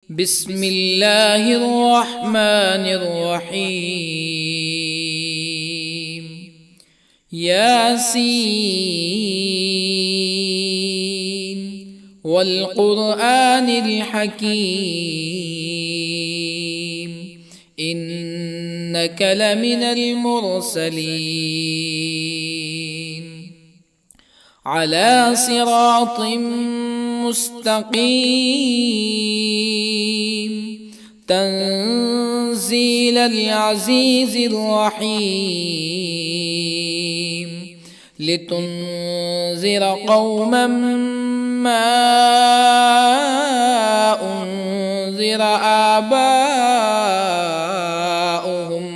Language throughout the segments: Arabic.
بسم الله الرحمن الرحيم. ياسين والقرآن الحكيم إنك لمن المرسلين على صراط مستقيم تنزيل العزيز الرحيم لتنذر قوما ما أنذر آباؤهم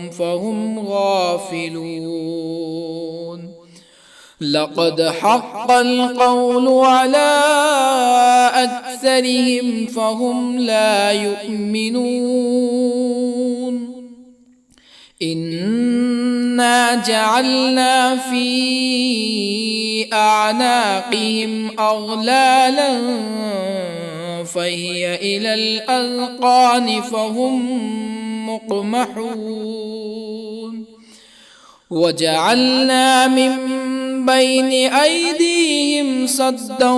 فهم غافلون. لقد حق القول على أكثرهم فهم لا يؤمنون. إنا جعلنا في أعناقهم أغلالا فهي إلى الأذقان فهم مقمحون. وجعلنا من بين أيديهم سدا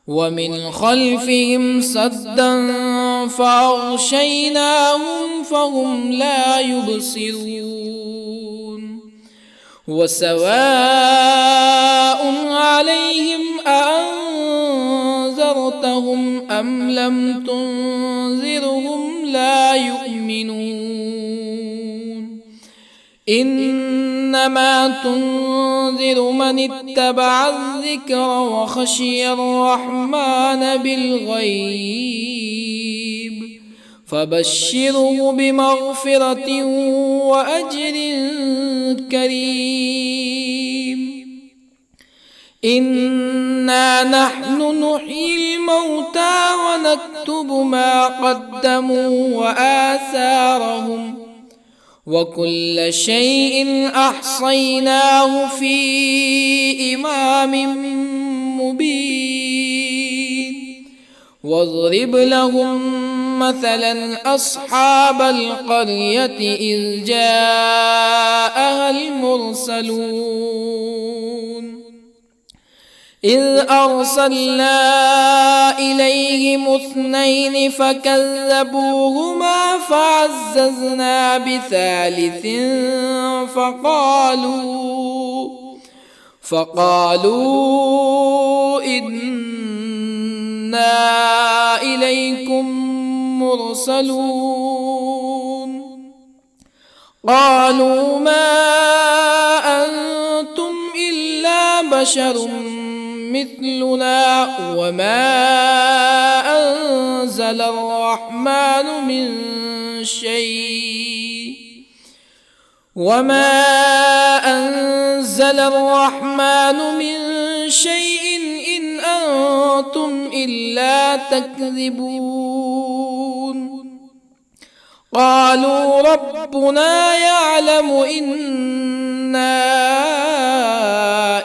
ومن خلفهم سدا فأغشيناهم فهم لا يبصرون. وسواء عليهم أأنذرتهم أم لم تنذرهم لا يؤمنون. إنما تنذر من اتبع الذكر وخشي الرحمن بالغيب فبشره بمغفرة وأجر كريم. إنا نحن نحيي الموتى ونكتب ما قدموا وآثارهم وكل شيء أحصيناه في إمام مبين. واضرب لهم مثلا أصحاب القرية إذ جاءها المرسلون إذ أرسلنا إليهم اثنين فكذبوهما فعززنا بثالث فقالوا إنا إليكم مرسلون. قالوا ما أنتم إلا بشر مثلنا وما أنزل الرحمن من شيء إن أنتم إلا تكذبون. قالوا ربنا يعلم إنا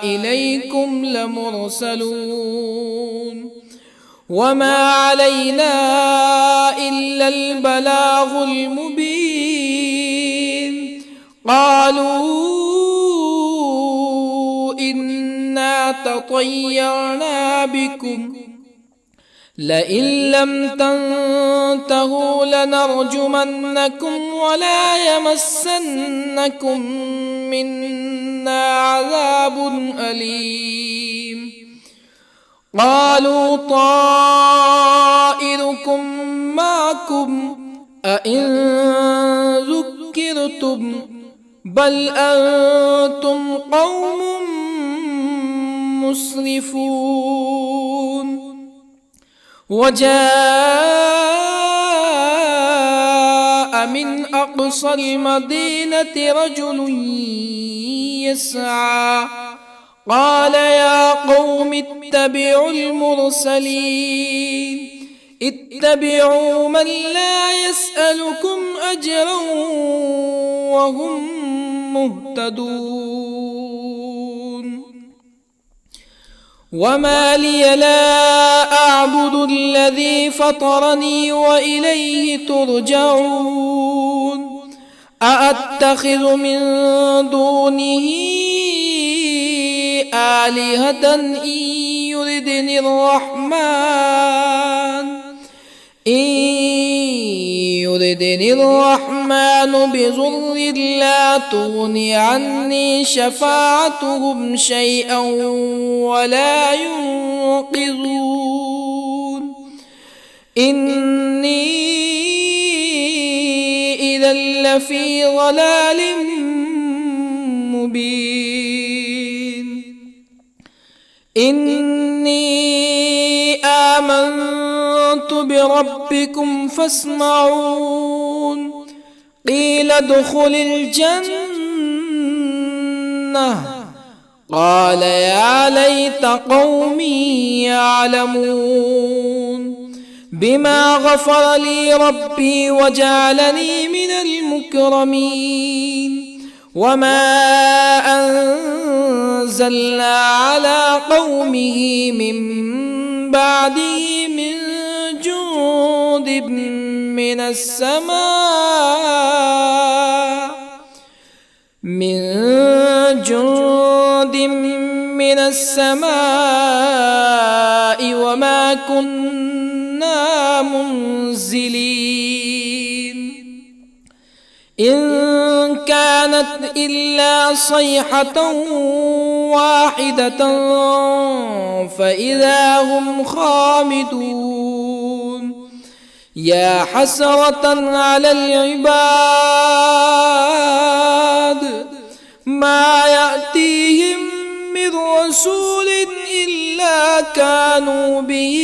إليكم لمرسلون وما علينا إلا البلاغ المبين. قالوا إنا تطيرنا بكم لئن لم تنتهوا لنرجمنكم ولا يمسنكم منا عذاب أليم. قالوا طائركم معكم أئن ذكرتم بل أنتم قوم مسرفون. وجاء من أقصى المدينة رجل يسعى قال يا قوم اتبعوا المرسلين اتبعوا من لا يسألكم أجرا وهم مهتدون. وما لي لا أعبد الذي فطرني وإليه ترجعون أأتخذ من دونه آلهة يردني الرحمن بضر لا تغن عني شفاعتهم شيئا ولا ينقذون إني إذا لفي ضلال مبين إني آمنت بربكم فاسمعون قيل ادخل الجنة قال يا ليت قومي يعلمون بما غفر لي ربي وجعلني من المكرمين وما أنزلنا على قومه من بعده من جند من السماء وما كنا منزلين إن كانت إلا صيحة واحدة فإذا هم خامدون يا حسرة على العباد ما يأتيهم من رسول إلا كانوا به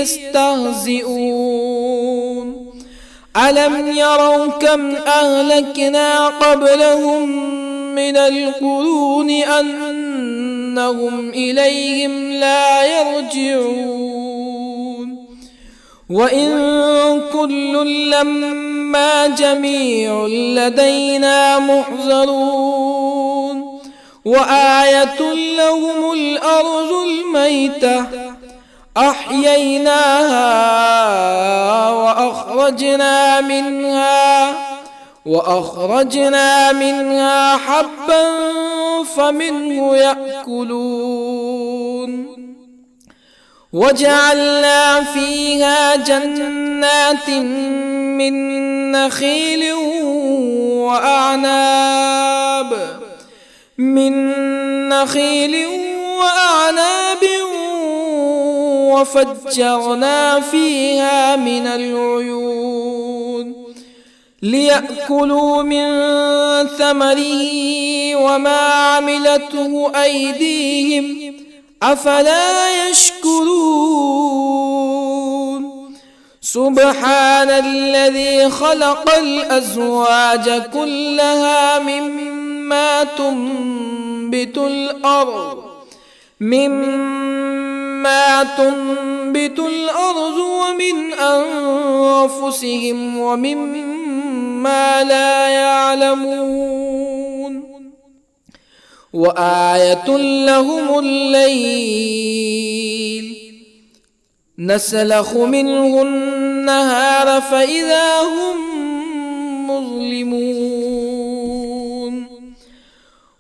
يستهزئون ألم يروا كم أهلكنا قبلهم من القرون أنهم إليهم لا يرجعون وإن كل لما جميع لدينا محضرون وآية لهم الأرض الميتة أحييناها وأخرجنا منها حبا فمنه يأكلون وجعلنا فيها جنات من نخيل وأعناب وفجرنا فيها من العيون ليأكلوا من ثمره وما عملته أيديهم أفلا يشكرون سبحان الذي خلق الأزواج كلها مما تنبت الأرض ومن أنفسهم ومما لا يعلمون وآية لهم الليل نسلخ منه النهار فإذا هم مظلمون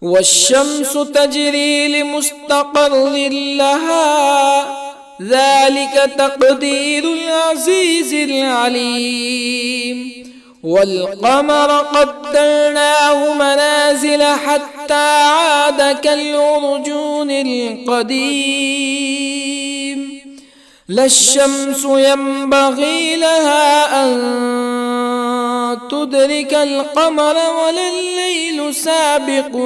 والشمس تجري لمستقر لها ذلك تقدير العزيز العليم والقمر قدرناه منازل حتى عاد كالعرجون القديم لا الشمس ينبغي لها أن تدرك القمر ولا الليل سابق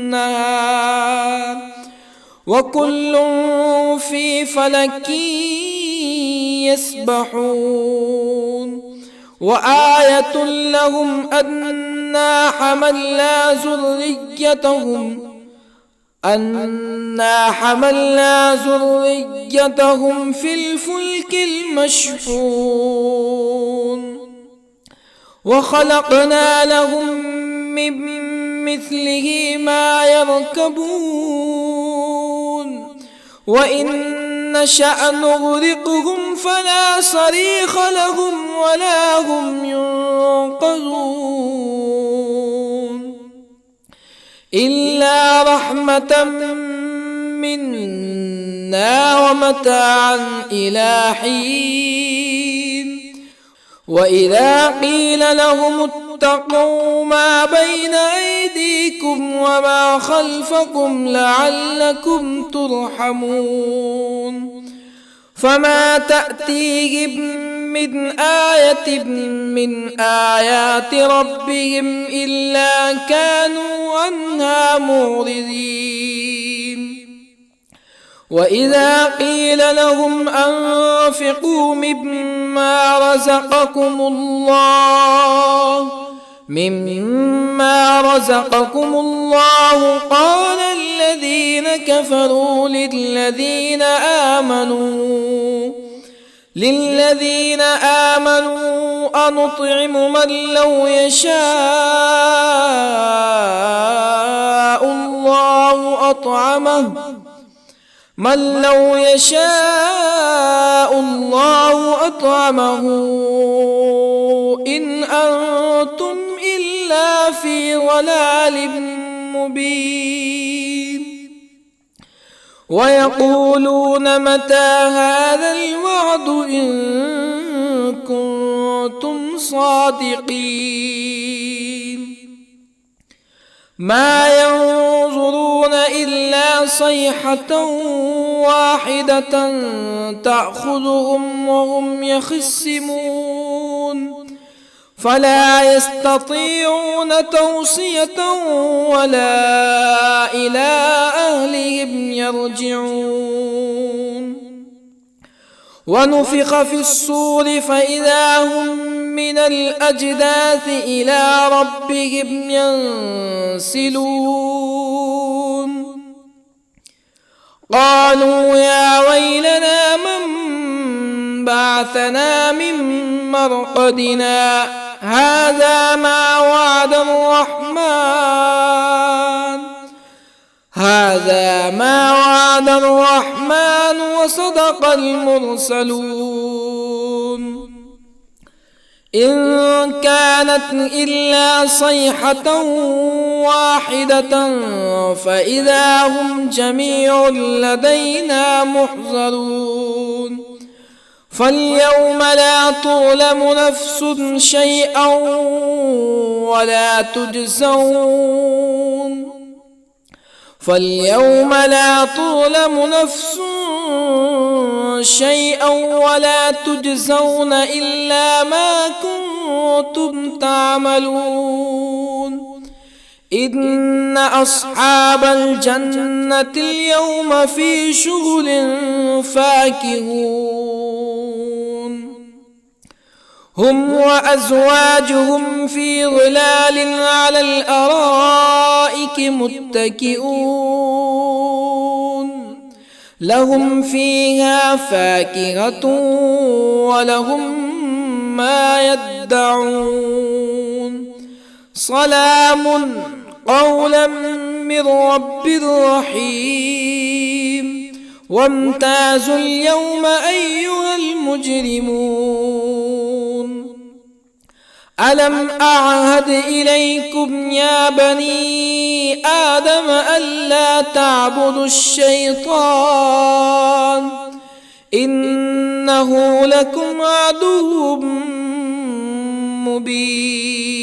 النهار وكل في فلك يسبحون وآية لهم أنا حملنا ذريتهم في الفلك المشحون وخلقنا لهم من مثله ما يركبون وإن نشأ نغرقهم فلا صريخ لهم ولا هم ينقذون إلا رحمة منا ومتاعا إلى حين وإذا قيل لهم اتقوا ما بين أيديكم وما خلفكم لعلكم ترحمون فما تأتيهم من آية من آيات ربهم إلا كانوا عنها معرضين وإذا قيل لهم أنفقوا مما رزقكم الله قال الذين كفروا للذين آمنوا أنطعم من لو يشاء الله أطعمه إن أنتم إلا في ضلال مبين ويقولون متى هذا الوعد إن كنتم صادقين ما ينظرون إلا صيحة واحدة تأخذهم وهم يخصمون فلا يستطيعون توصية ولا إلى أهلهم يرجعون ونفخ في الصور فإذا هم من الأجداث إلى ربهم ينسلون قالوا يا ويلنا من بعثنا من مرقدنا هذا ما وعد الرحمن وصدق المرسلون إن كانت إلا صيحة واحدة فإذا هم جميع لدينا محضرون فاليوم لا تظلم نفس شيئا ولا تجزون إلا ما كنتم تعملون إن أصحاب الجنة اليوم في شغل فاكهون هم وأزواجهم في ظلال على الأرائك متكئون لهم فيها فاكهة ولهم ما يدعون سلام قولا من رب رحيم وامتازوا اليوم أيها المجرمون ألم أعهد إليكم يا بني آدم ألا تعبدوا الشيطان إنه لكم عدو مبين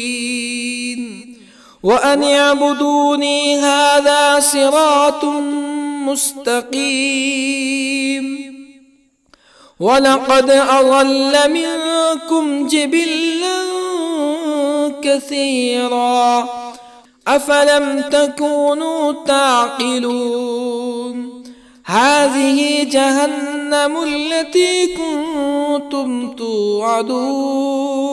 وأن اعبدوني هذا صراط مستقيم ولقد أضل منكم جبلا كثيرا أفلم تكونوا تعقلون هذه جهنم التي كنتم توعدون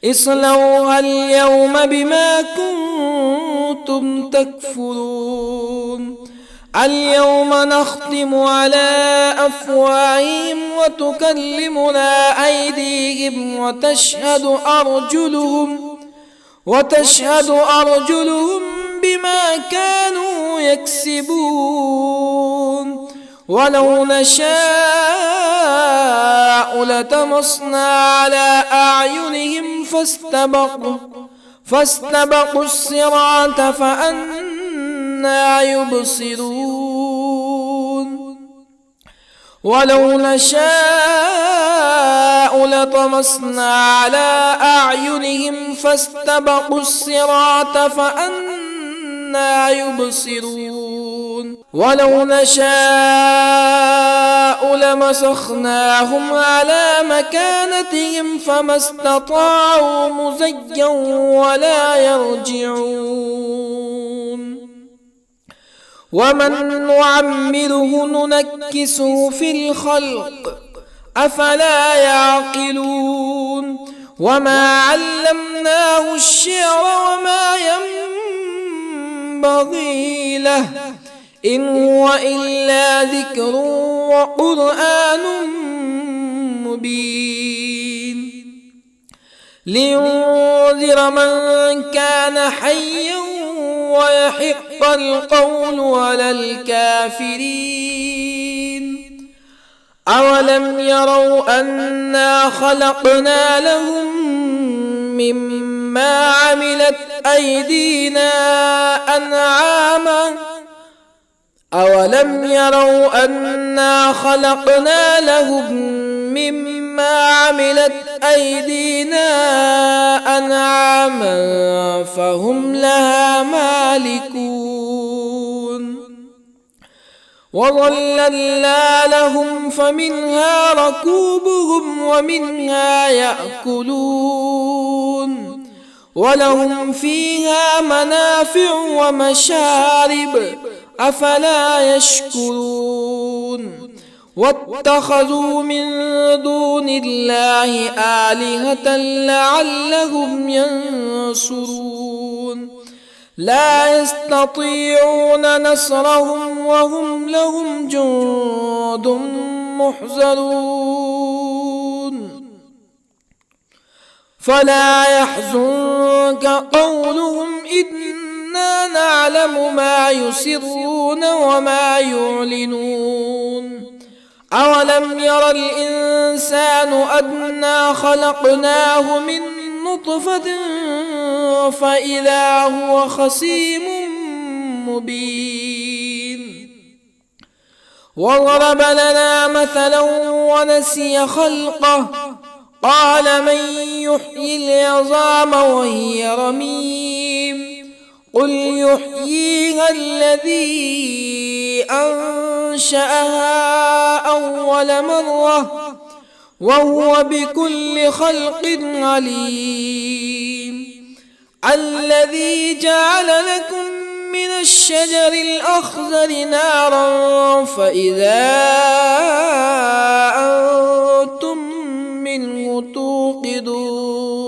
اصلوها اليوم بما كنتم تكفرون اليوم نختم على أفواههم وتكلمنا أيديهم وتشهد أرجلهم بما كانوا يكسبون ولو نشاء لطمسنا على أعينهم فاستبقوا الصراط فأنى يبصرون ولو نشاء لطمسنا على أعينهم فاستبقوا الصراط فأنى يبصرون ولو نشاء لمسخناهم على مكانتهم فما استطاعوا مزيا ولا يرجعون ومن نعمره ننكسه في الخلق أفلا يعقلون وما علمناه الشعر وما ينبغي له إن هو إلا ذكر وقرآن مبين لينذر من كان حيا ويحق القول على الكافرين أولم يروا أنا خلقنا لهم مما عملت أيدينا أنعاما أولم يروا أنا خلقنا لهم مما عملت أيدينا أنعاما فهم لها مالكون وظللنا لهم فمنها ركوبهم ومنها يأكلون ولهم فيها منافع ومشارب أفلا يشكرون واتخذوا من دون الله آلهة لعلهم ينصرون لا يستطيعون نصرهم وهم لهم جند محضرون فلا يحزنك قولهم إنا نعلم ما يسرون وما يعلنون أولم ير الإنسان أنا خلقناه من نطفة فإذا هو خصيم مبين وضرب لنا مثلا ونسي خلقه قال من يحيي العظام وهي رميم قل يحييها الذي أنشأها أول مرة وهو بكل خلق عليم الذي جعل لكم من الشجر الأخضر نارا فإذا أنتم منه توقدون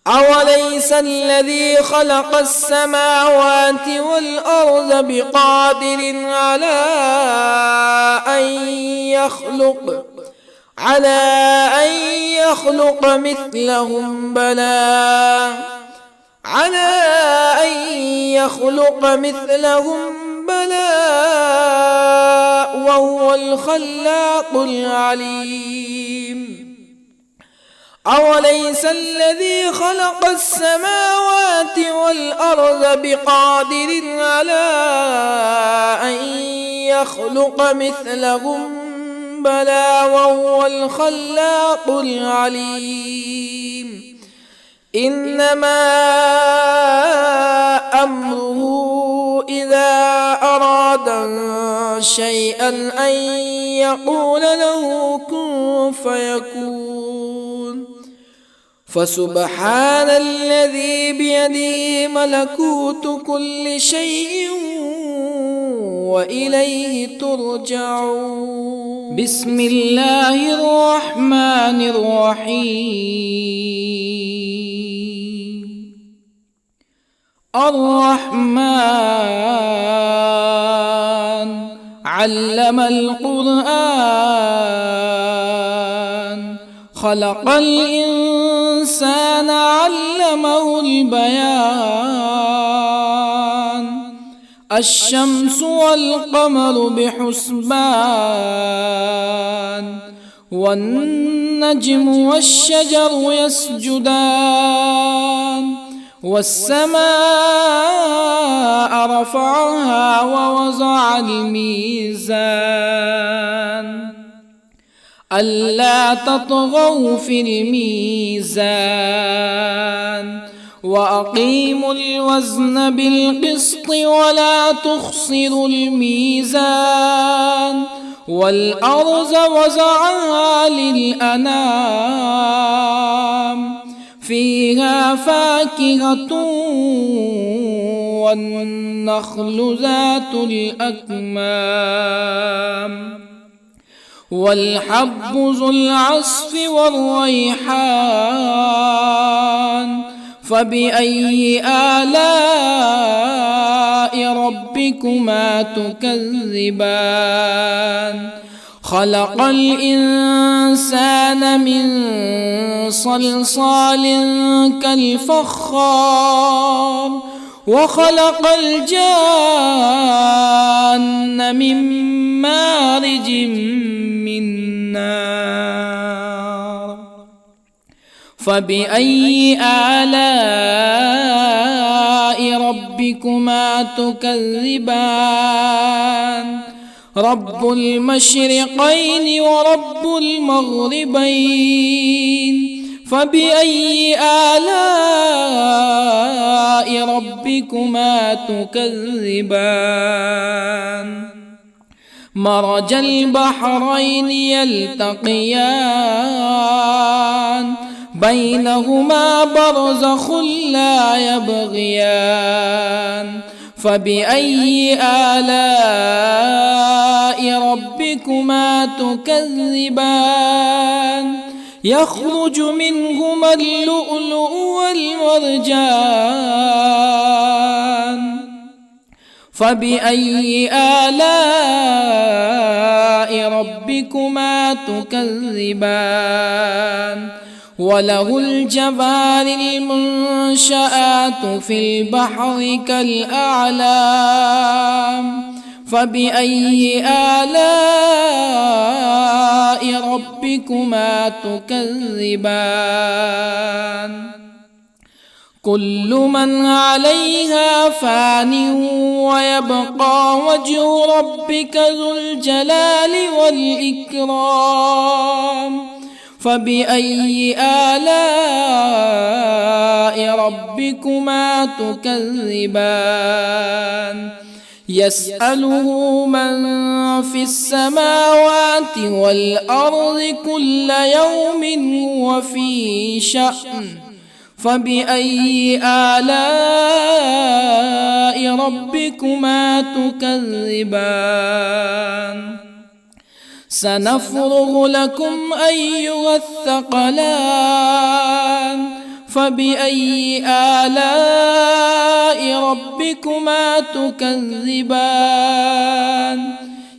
أوليس الذي خلق السماوات والأرض بقادر على أن يخلق مثلهم بلى وهو الخلاق العليم أوليس الذي خلق السماوات والأرض بقادر على أن يخلق مثلهم بلى وهو الخلاق العليم إنما أمره إذا أراد شيئا أن يقول له كن فيكون فسبحان الذي بيده ملكوت كل شيء وإليه ترجعون بسم الله الرحمن الرحيم الرحمن علم القرآن خلق الإنسان علمه البيان الشمس والقمر بحسبان والنجم والشجر يسجدان والسماء رفعها ووضع الميزان ألا تطغوا في الميزان وأقيموا الوزن بالقسط ولا تخسروا الميزان والأرض وضعها للأنام فيها فاكهة والنخل ذات الأكمام والحب ذو العصف والريحان فبأي آلاء ربكما تكذبان خلق الإنسان من صلصال كالفخار وخلق الجان من مارج من نار فبأي آلاء ربكما تكذبان رب المشرقين ورب المغربين فبأي آلاء ربكما تكذبان مرج البحرين يلتقيان بينهما برزخ لا يبغيان فبأي آلاء ربكما تكذبان يخرج منهما اللؤلؤ والمرجان فبأي آلاء ربكما تكذبان وله الجوار المنشآت في البحر كالأعلام فبأي آلاء ربكما تكذبان كل من عليها فان ويبقى وجه ربك ذو الجلال والإكرام فبأي آلاء ربكما تكذبان يسأله من في السماوات والأرض كل يوم هو في شأن فبأي آلاء ربكما تكذبان سنفرغ لكم أيها الثقلان فبأي آلاء ربكما تكذبان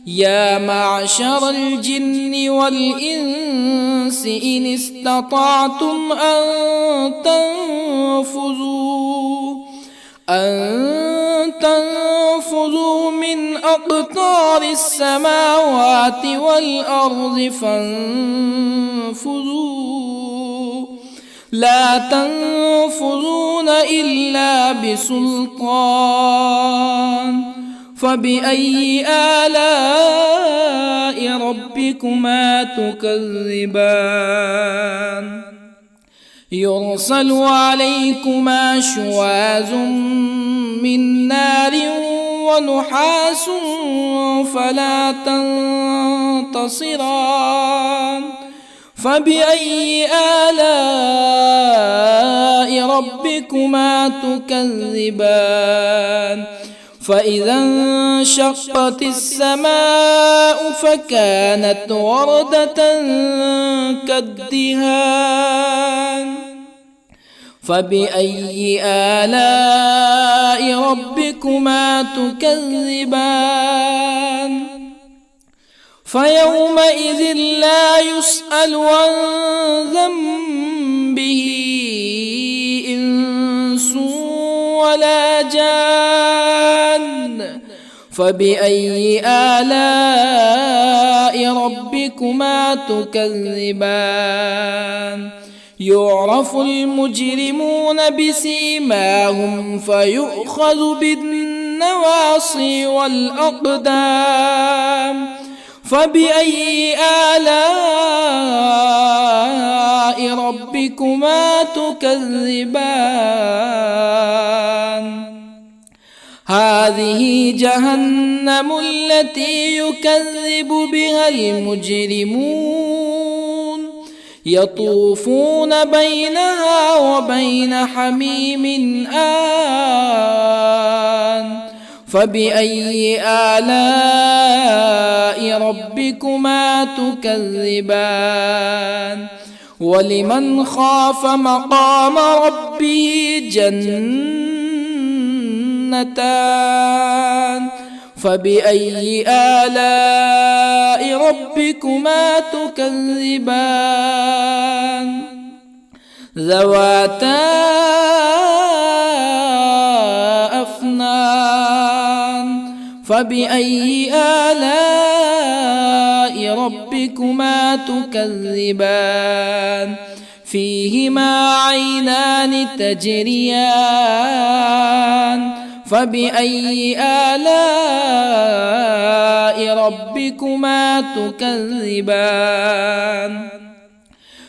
يا معشر الجن والإنس إن استطعتم أن تنفذوا من أقطار السماوات والأرض فانفذوا لا تنفذون إلا بسلطان فبأي آلاء ربكما تكذبان يرسل عليكما شواظ من نار ونحاس فلا تنتصران فبأي آلاء ربكما تكذبان فإذا انشقت السماء فكانت وردة كالدهان فبأي آلاء ربكما تكذبان فيومئذ لا يسأل عن ذنبه إنس ولا جان. فبأي آلاء ربكما تكذبان؟ يعرف المجرمون بسيماهم فيؤخذ بالنواصي والأقدام. فبأي آلاء ربكما تكذبان؟ هذه جهنم التي يكذب بها المجرمون يطوفون بينها وبين حميم آن. فبأي آلاء ربكما تكذبان؟ ولمن خاف مقام ربه جنتان. فبأي آلاء ربكما تكذبان؟ ذواتا أفنان. فبأي آلاء ربكما تكذبان؟ فيهما عينان تجريان. فبأي آلاء ربكما تكذبان؟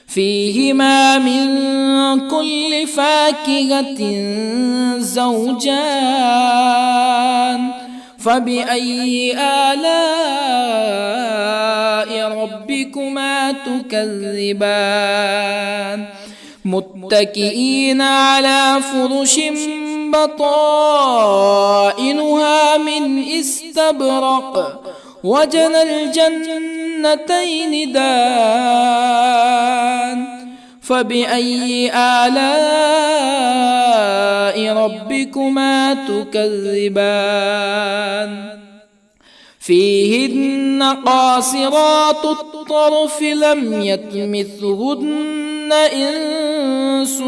فيهما من كل فاكهة زوجان. فبأي آلاء ربكما تكذبان؟ متكئين على فرش بطائنها من استبرق وجنى الجنتين دان. فبأي آلاء ربكما تكذبان؟ فيهن قاصرات الطرف لم يطمثهن إنس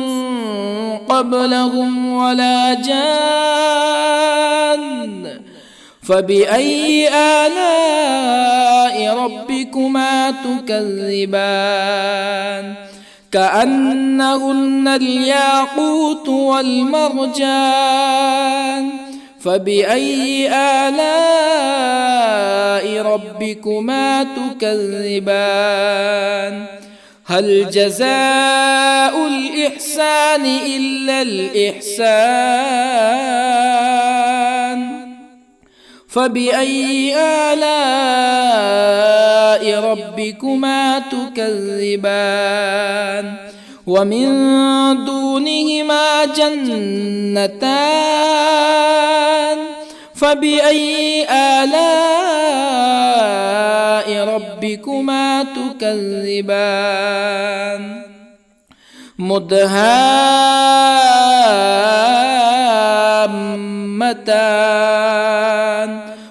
قبلهم ولا جان. فبأي آلاء ربكما تكذبان؟ كأنهن الياقوت والمرجان. فبأي آلاء ربكما تكذبان؟ هل جزاء الإحسان إلا الإحسان؟ فبأي آلاء ربكما تكذبان؟ ومن دونهما جنتان. فبأي آلاء ربكما تكذبان؟ مدهامتان.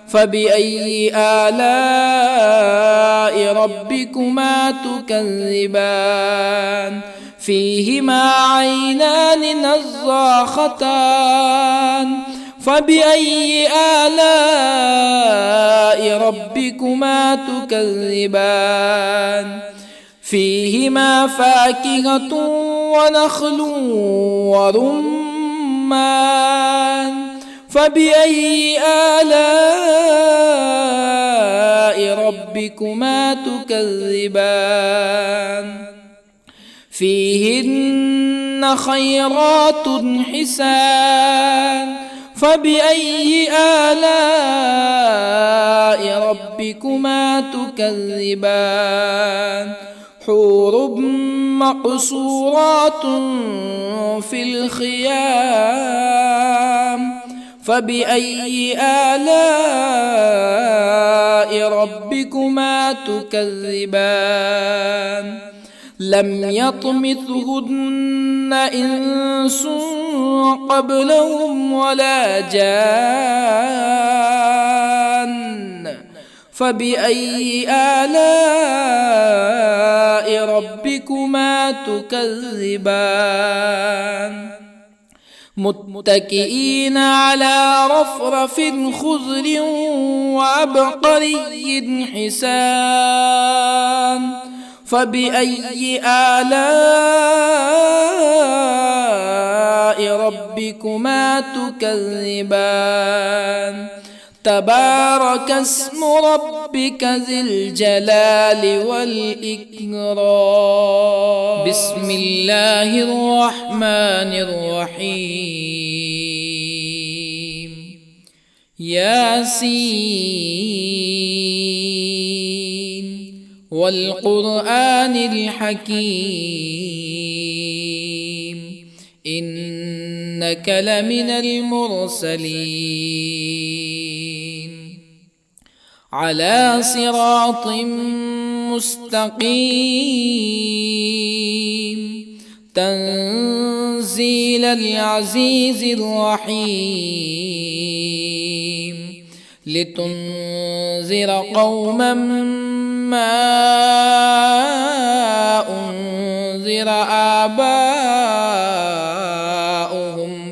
فبأي آلاء ربكما تكذبان؟ فيهما عينان نضاختان. فبأي آلاء ربكما تكذبان؟ فيهما فاكهة ونخل ورمان. فبأي آلاء ربكما تكذبان؟ فيهن خيرات حسان. فبأي آلاء ربكما تكذبان؟ حور مقصورات في الخيام. فبأي آلاء ربكما تكذبان؟ لم يطمثهن إنس قبلهم ولا جان. فبأي آلاء ربكما تكذبان متكئين على رفرف خضر وعبقري حسان فبأي آلاء ربكما تكذبان تبارك اسم ربك ذي الجلال والإكرام بسم الله الرحمن الرحيم ياسين والقرآن الحكيم إنك لمن المرسلين على صراط مستقيم تنزيل العزيز الرحيم لتنذر قوما ما أنذر آباؤهم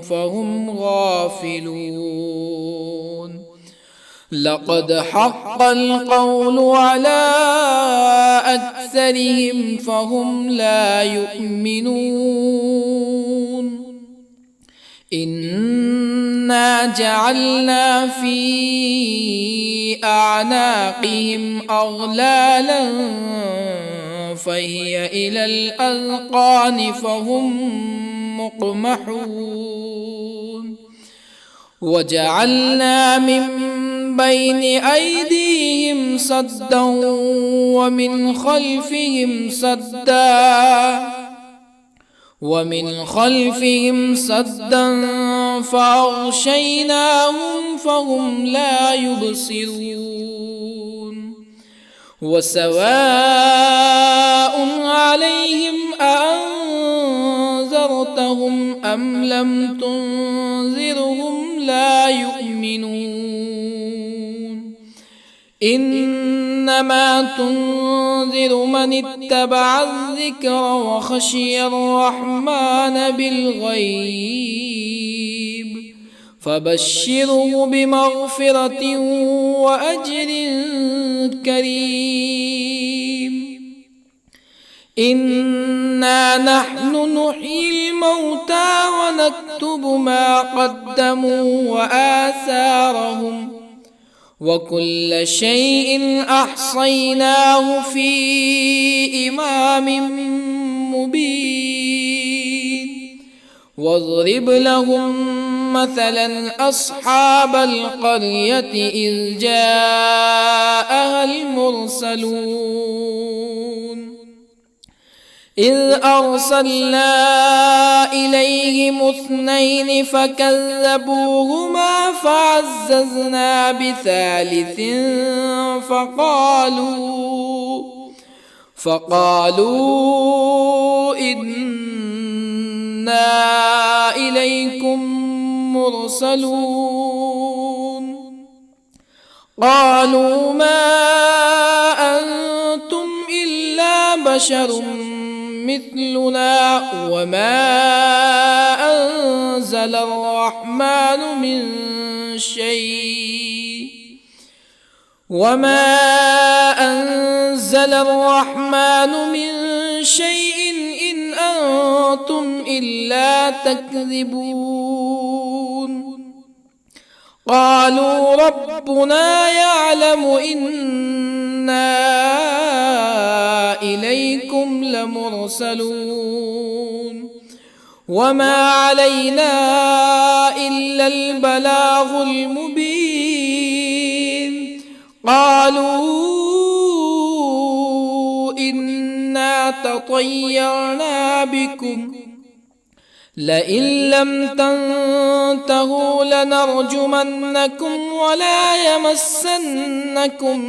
فهم غافلون لقد حق القول على أكثرهم فهم لا يؤمنون إنا جعلنا في أعناقهم أغلالا فهي إلى الأذقان فهم مقمحون وجعلنا من بين أيديهم سدا ومن خلفهم سدا فأغشيناهم فهم لا يبصرون وسواء عليهم أأنذرتهم أم لم تنذرهم لا يؤمنون إنما تنذر من اتبع الذكر وخشي الرحمن بالغيب فبشره بمغفرة وأجر كريم إنا نحن نحيي الموتى ونكتب ما قدموا وآثارهم وكل شيء أحصيناه في إمام مبين واضرب لهم مثلا أصحاب القرية إذ جاءها المرسلون إذ أرسلنا إليهم اثنين فكذبوهما فعززنا بثالث فقالوا إنا إليكم مرسلون قالوا ما أنتم إلا بشر مثلنا وما أنزل الرحمن من شيء إن أنتم إلا تكذبون قالوا ربنا يعلم إنا إليكم لمرسلون وما علينا إلا البلاغ المبين قالوا إنا تطيرنا بكم لئن لم تنتهوا لنرجمنكم ولا يمسنكم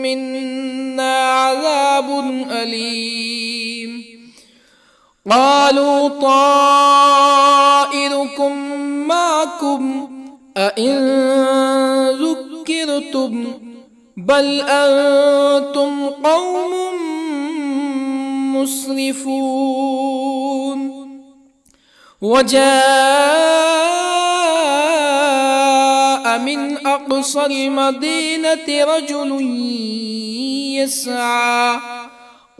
منا عذاب أليم قالوا طائركم معكم أئن ذكرتم بل أنتم قوم مسرفون. وجاء من أقصى المدينة رجل يسعى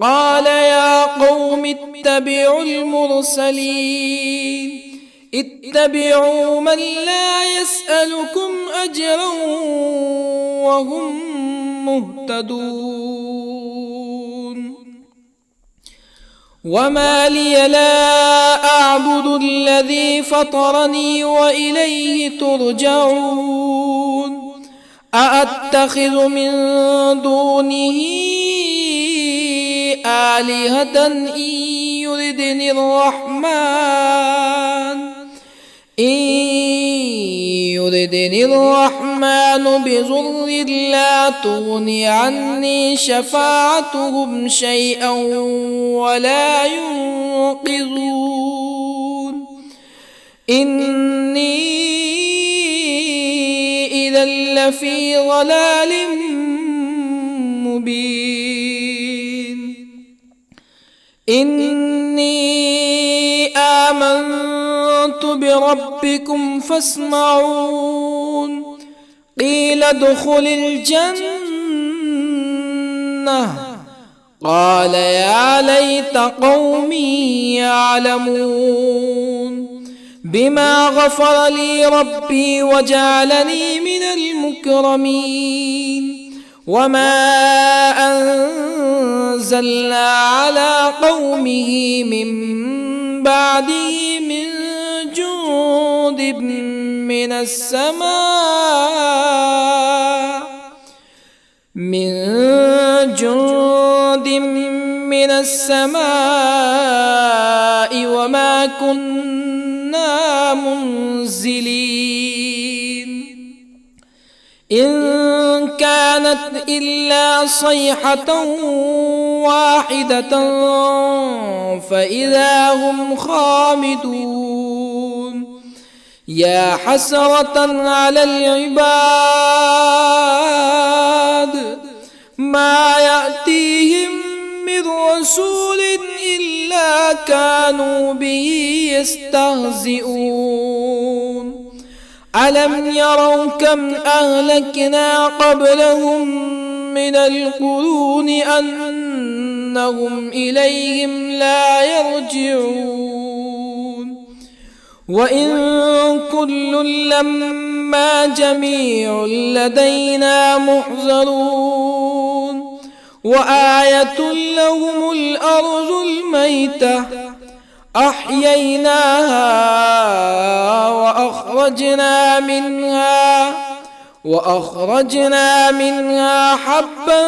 قال يا قوم اتبعوا المرسلين اتبعوا من لا يسألكم أجرا وهم مهتدون. وما لي لا أعبد الذي فطرني وإليه ترجعون. أأتخذ من دونه آلهة إن يردني الرحمن بضر لا تغني عني شفاعتهم شيئا ولا ينقذون. إني إذا لفي ضلال مبين. إني آمنت بربكم فاسمعون. قيل ادخل الجنة قال يا ليت قومي يعلمون. بما غفر لي ربي وجعلني من المكرمين. وما أنزلنا على قومه من بعده من جند من السماء وما كنا منزلين. إن كانت إلا صيحة واحدة فإذا هم خامدون. يا حسرة على العباد ما يأتيهم من رسول إلا كانوا به يستهزئون. ألم يروا كم أهلكنا قبلهم من القرون أنهم إليهم لا يرجعون. وإن كل لما جميع لدينا محضرون. وآية لهم الأرض الميتة أحييناها وأخرجنا منها حبا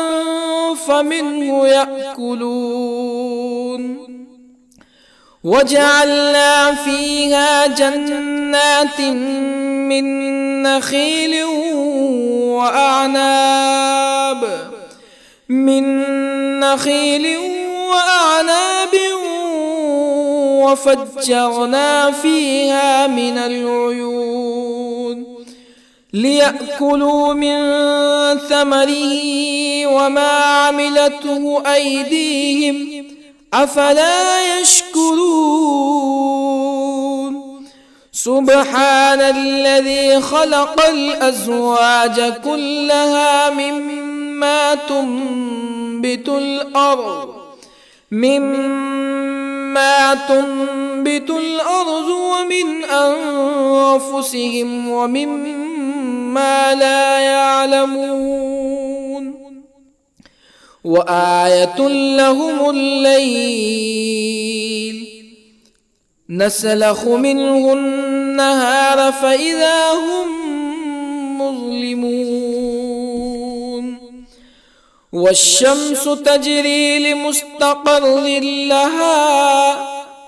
فمنه يأكلون. وجعلنا فيها جنات من نخيل وأعناب وفجرنا فيها من العيون ليأكلوا من ثمره وما عملته أيديهم أفلا يشكرون. سبحان الذي خلق الأزواج كلها مما تنبت الأرض ومن أنفسهم ومما لا يعلمون. وآية لهم الليل نسلخ منه النهار فإذا هم مظلمون. والشمس تجري لمستقر لها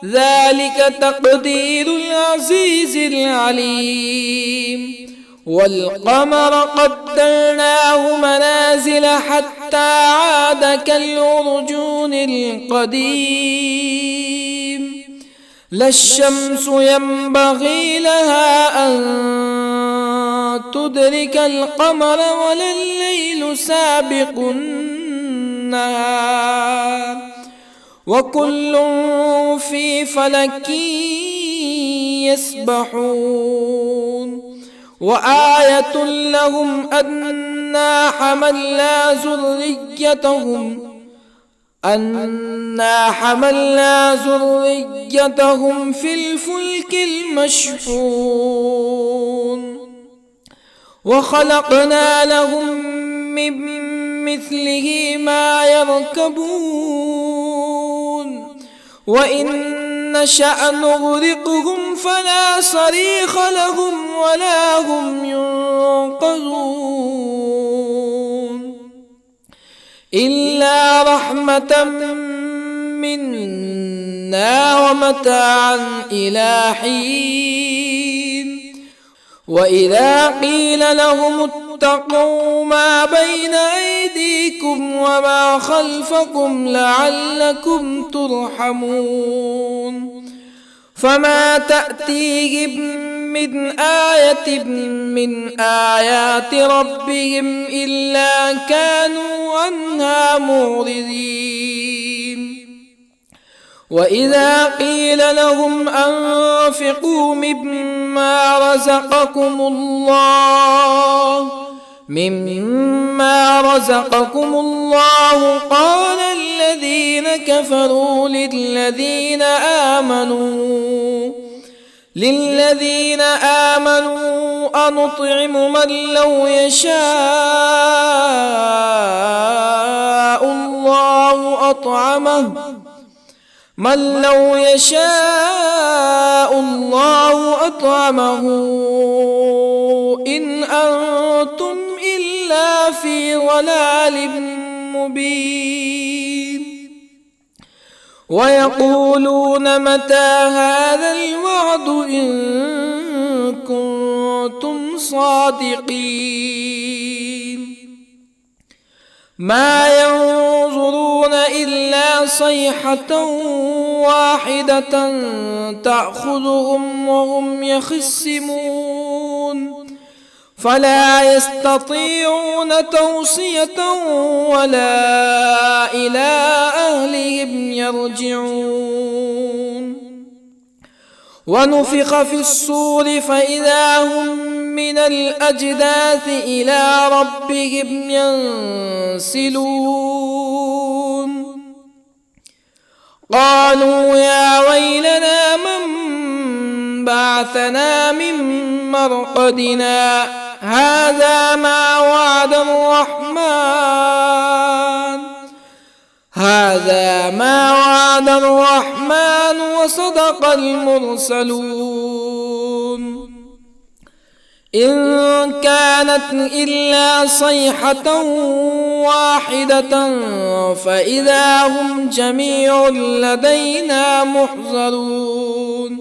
ذلك تقدير العزيز العليم. والقمر قدرناه منازل حتى عاد كالعرجون القديم. لا الشمس ينبغي لها أن تدرك القمر ولا الليل سابق النهار وكل في فلك يسبحون وآية لهم أنا حملنا ذريتهم في الفلك المشحون وخلقنا لهم من مثله ما يركبون وإن نشأ نغرقهم فلا صريخ لهم ولا هم ينقذون إلا رحمة منا ومتاعا إلى حين وإذا قيل لهم اتقوا ما بين أيديكم وما خلفكم لعلكم ترحمون فما تأتيهم من آية من آيات ربهم إلا كانوا عنها معرضين وإذا قيل لهم أنفقوا مما رزقكم الله قال الذين كفروا للذين آمنوا أنطعم من لو يشاء الله أطعمه إن أنتم إلا في ضلال مبين ويقولون متى هذا الوعد إن كنتم صادقين ما ينظرون إلا صيحة واحدة تأخذهم وهم يخصمون فلا يستطيعون توصية ولا إلى أهلهم يرجعون ونفخ في الصور فإذا هم من الأجداث إلى ربهم ينسلون قالوا يا ويلنا من بعثنا من مرقدنا هذا ما وعد الرحمن وصدق المرسلون إن كانت إلا صيحة واحدة فإذا هم جميع لدينا محضرون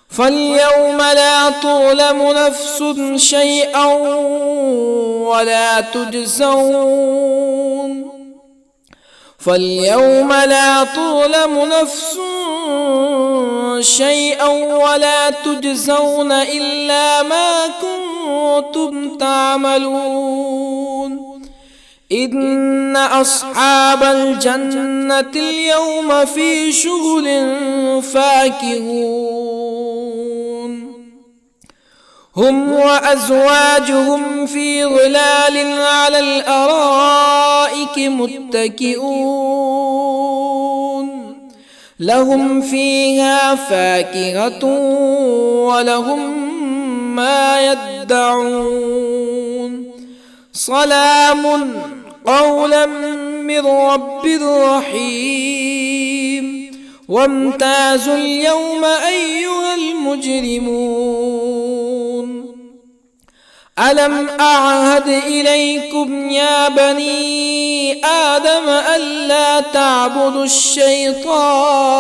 فاليوم لا تظلم نفس شيئا ولا تجزون إلا ما كنتم تعملون إن أصحاب الجنة اليوم في شغل فاكهون هم وأزواجهم في ظلال على الأرائك متكئون لهم فيها فاكهة ولهم ما يدعون سلام قولا من رب رحيم وامتازوا اليوم أيها المجرمون ألم أعهد إليكم يا بني آدم ألا تعبدوا الشيطان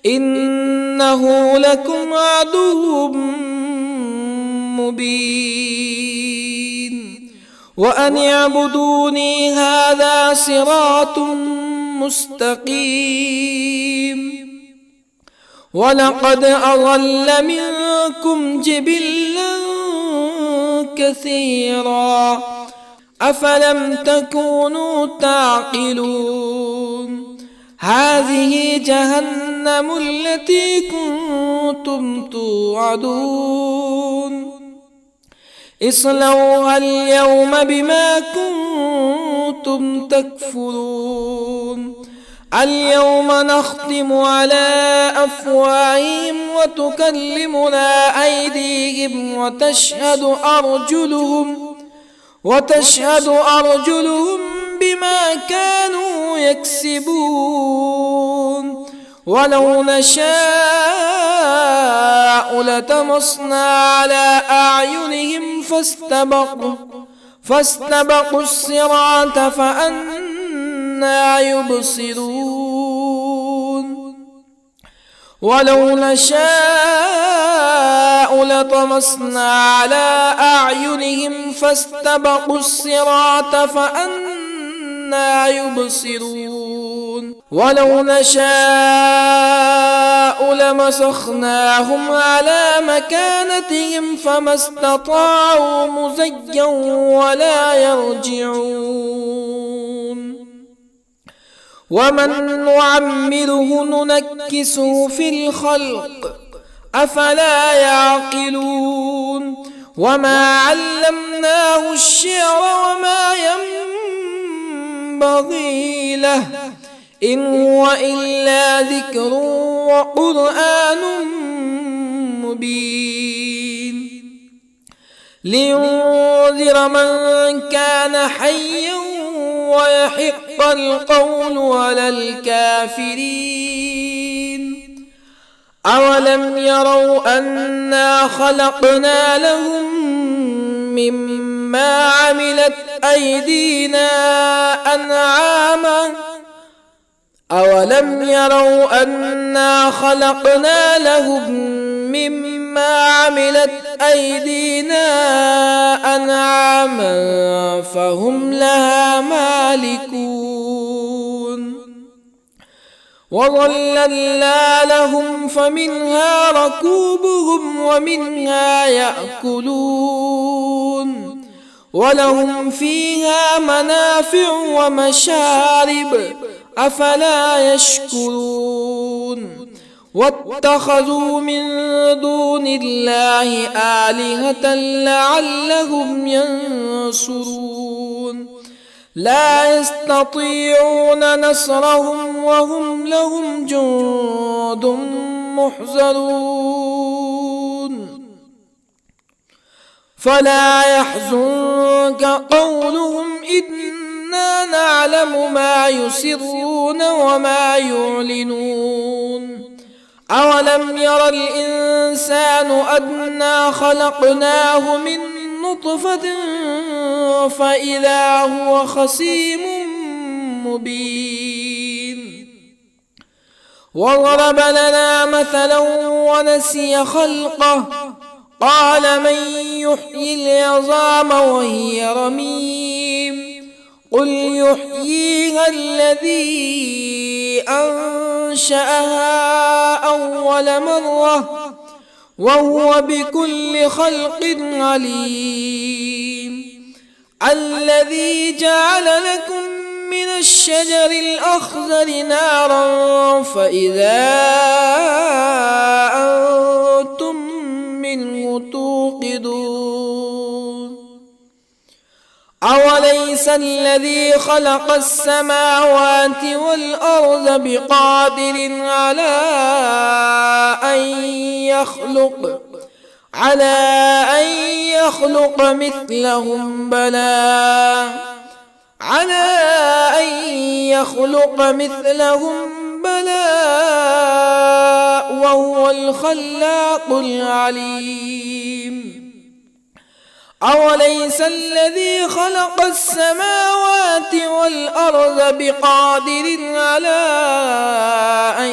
إنه لكم عدو مبين وأن اعبدوني هذا صراط مستقيم ولقد أضل منكم جبلا كثيرا أفلم تكونوا تعقلون هذه جهنم التي كنتم توعدون اصلوها اليوم بما كنتم تكفرون اليوم نختم على أفواههم وتكلمنا أيديهم وتشهد أرجلهم بما كانوا يكسبون ولو نشاء لطمسنا على أعينهم فاستبقوا الصراط فأنى يبصرون ولو نشاء لطمسنا على أعينهم فاستبقوا الصراط فأنى يبصرون ولو نشاء لمسخناهم على مكانتهم فما استطاعوا مزيا ولا يرجعون ومن نعمره ننكسه في الخلق أفلا يعقلون وما علمناه الشعر وما ينبغي له إن هو إلا ذكر وقرآن مبين لينذر من كان حيا ويحق القول على الكافرين أولم يروا أنا خلقنا لهم مما عملت أيدينا أنعاما أولم يروا أنا خلقنا لهم مما عملت أيدينا أنعاما فهم لها مالكون وظللنا لهم فمنها ركوبهم ومنها يأكلون ولهم فيها منافع ومشارب أفلا يشكرون واتخذوا من دون الله آلهة لعلهم ينصرون لا يستطيعون نصرهم وهم لهم جند محضرون فلا يحزنك قولهم إنا نعلم ما يسرون وما يعلنون أولم ير الإنسان أنا خلقناه من نطفة فإذا هو خصيم مبين وضرب لنا مثلا ونسي خلقه قال من يحيي العظام وهي رميم قل يحييها الذي أنشأها أول مرة وهو بكل خلق عليم الذي جعل لكم من الشجر الأخضر نارا فإذا أنتم منه توقدون أوليس الذي خلق السماوات والأرض بقادر على أن يخلق مثلهم بلى وهو الخلاق العليم أوليس الذي خلق السماوات والأرض بقادر على أن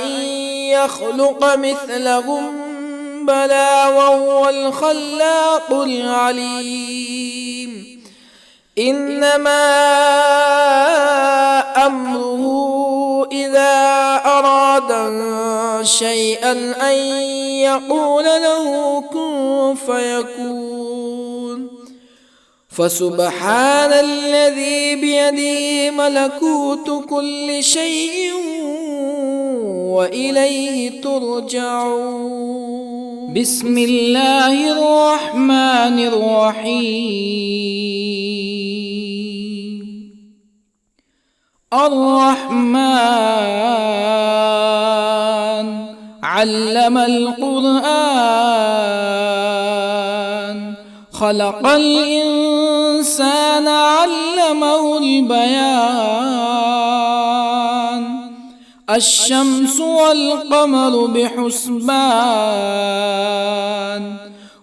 يخلق مثلهم بلى وهو الخلاق العليم إنما أمره إذا أراد شيئا أن يقول له كن فيكون فسبحان الذي بيده ملكوت كل شيء وإليه ترجعون. بسم الله الرحمن الرحيم. الرحمن علم القرآن، خلق الإنسان علمه البيان. الشمس والقمر بحسبان،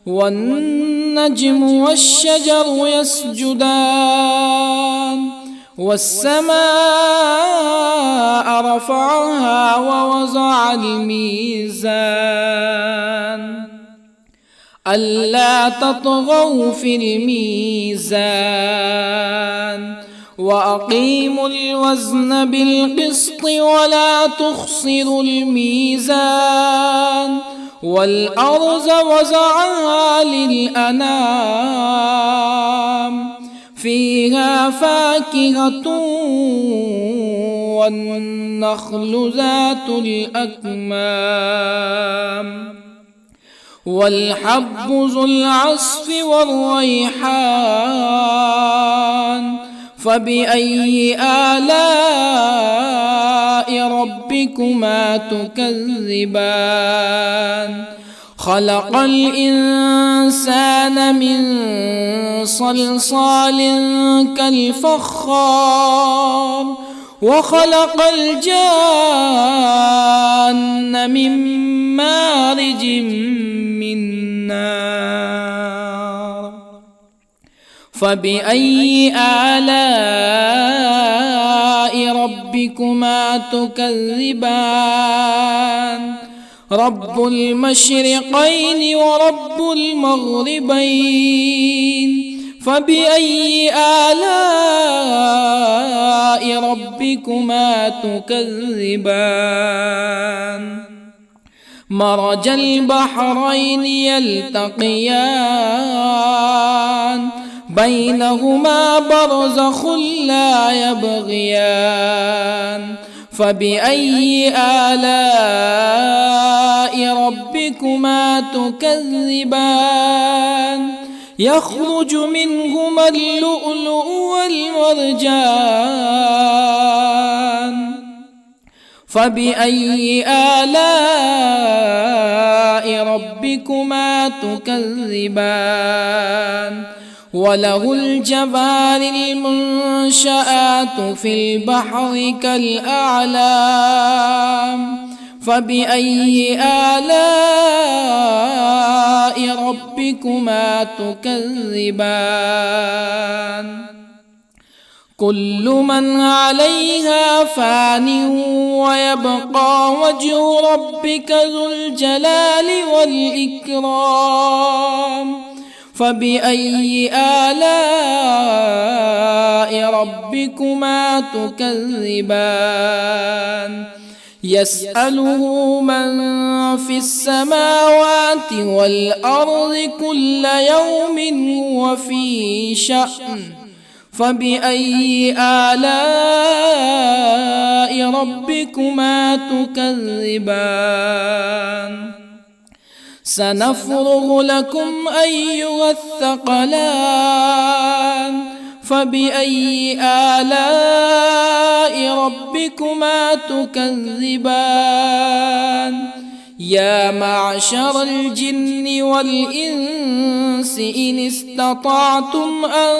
والنجم والشجر يسجدان. والسماء رفعها ووضع الميزان، ألا تطغوا في الميزان. وأقيموا الوزن بالقسط ولا تخسروا الميزان. والأرض وضعها للأنام، فيها فاكهة والنخل ذات الأكمام، والحب ذو العصف والريحان. فبأي آلاء ربكما تكذبان؟ خلق الإنسان من صلصال كالفخار، وخلق الجان من مارج من نار. فبأي آلاء ربكما تكذبان؟ رب المشرقين ورب المغربين. فبأي آلاء ربكما تكذبان؟ مرج البحرين يلتقيان، بينهما برزخ لا يبغيان. فبأي آلاء ربكما تكذبان؟ يخرج منهما اللؤلؤ والمرجان. فبأي آلاء ربكما تكذبان؟ وله الجوار المنشآت في البحر كالأعلام. فبأي آلاء ربكما تكذبان؟ كل من عليها فان، ويبقى وجه ربك ذو الجلال والإكرام. فبأي آلاء ربكما تكذبان؟ يسأله من في السماوات والأرض كل يوم هو في شأن. فبأي آلاء ربكما تكذبان؟ سنفرغ لكم أيها الثقلان. فبأي آلاء ربكما تكذبان؟ يا معشر الجن والإنس إن استطعتم أن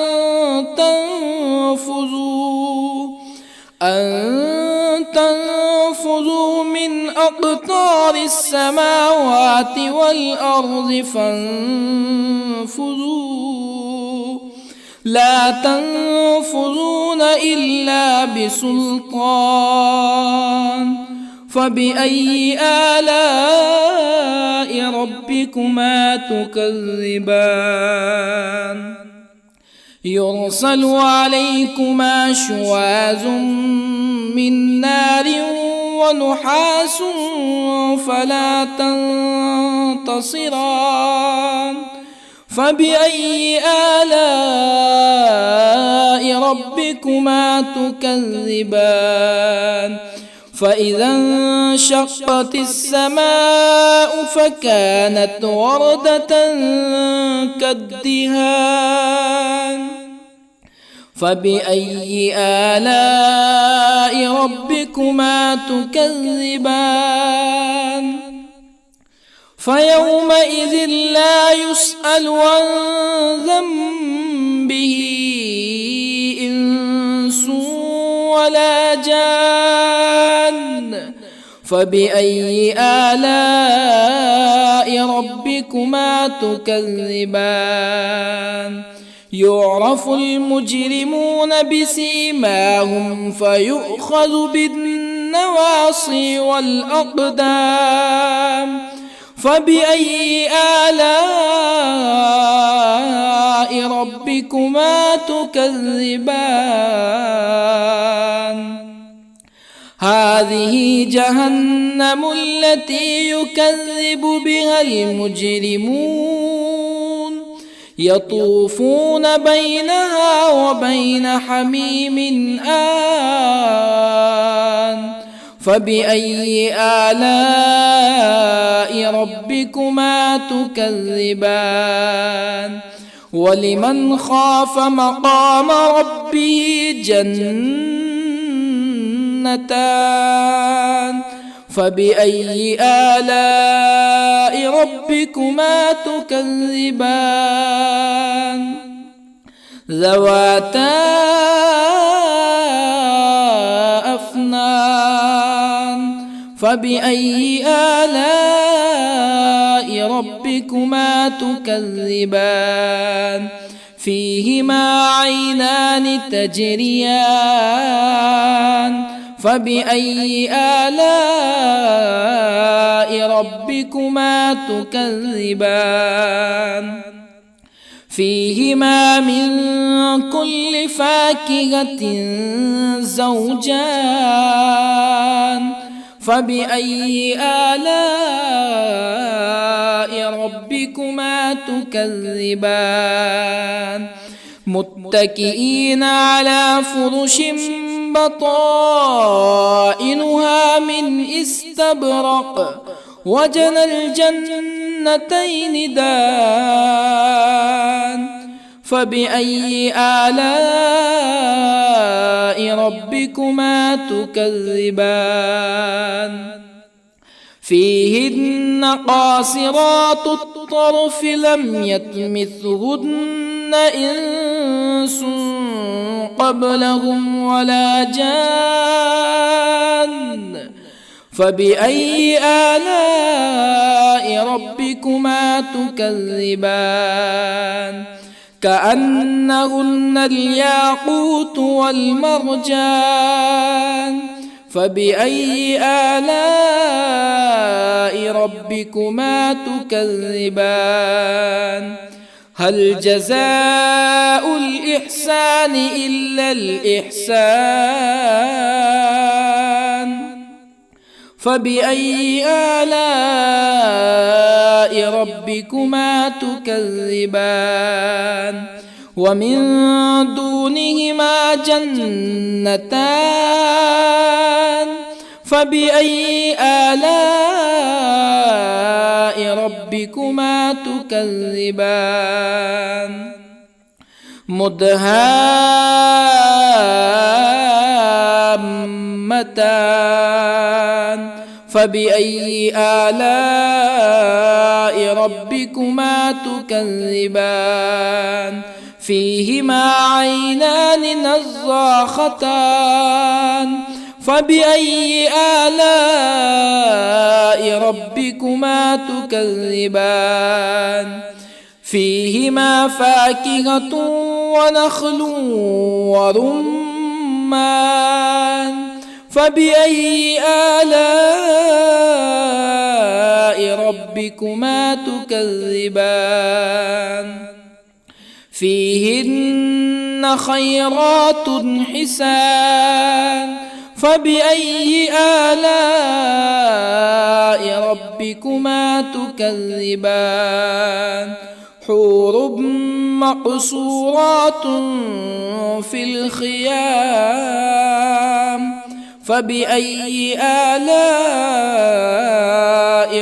تنفذوا من أقطار السماوات والأرض فانفذوا، لا تنفذون إلا بسلطان. فبأي آلاء ربكما تكذبان؟ يرسل عليكما شواظ من نار ونحاس فلا تنتصران. فبأي آلاء ربكما تكذبان فإذا انشقت السماء فكانت وردة كالدهان فبأي آلاء ربكما تكذبان فيومئذ لا يسأل عن ذنبه إنس ولا جان فبأي آلاء ربكما تكذبان يعرف المجرمون بسيماهم فيؤخذ بالنواصي والأقدام فبأي آلاء ربكما تكذبان هذه جهنم التي يكذب بها المجرمون يطوفون بينها وبين حميم آن فبأي آلاء ربكما تكذبان ولمن خاف مقام ربه جنتان فبأي آلاء ربكما تكذبان ذواتا أفنان فبأي آلاء ربكما تكذبان فيهما عينان تجريان فبأي آلاء ربكما تكذبان فيهما من كل فاكهة زوجان فبأي آلاء ربكما تكذبان متكئين على فرش بطائنها من استبرق وجنى الجنتين دان فبأي آلاء ربكما تكذبان فيهن قاصرات الطرف لم يطمثهن إنس قبلهم ولا جان فبأي آلاء ربكما تكذبان كأنهن الياقوت والمرجان فبأي آلاء ربكما تكذبان هل جزاء الإحسان إلا الإحسان فبأي آلاء ربكما تكذبان ومن دونهما جنتان فبأي آلاء ربكما تكذبان مدهامتان فبأي آلاء ربكما تكذبان فيهما عينان نضاختان فبأي آلاء ربكما تكذبان فيهما فاكهة ونخل ورمان فبأي آلاء ربكما تكذبان فيهن خيرات حسان فبأي آلاء ربكما تكذبان حور مقصورات في الخيام فبأي آلاء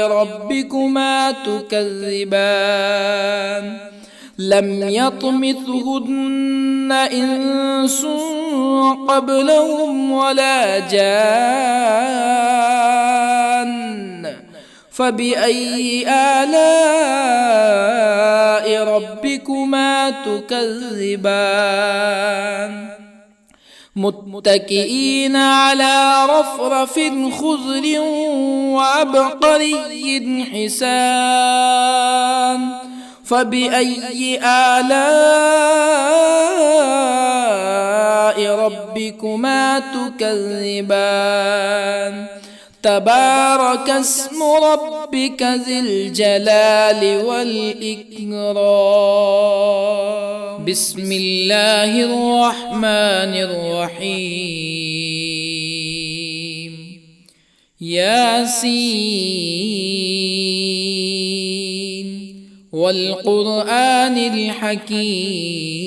ربكما تكذبان لم يطمثهن إنس قبلهم ولا جان فبأي آلاء ربكما تكذبان متكئين على رفرف خضر وعبقري حسان فبأي آلاء ربكما تكذبان تبارك اسم ربك ذي الجلال والإكرام بسم الله الرحمن الرحيم ياسين والقرآن الحكيم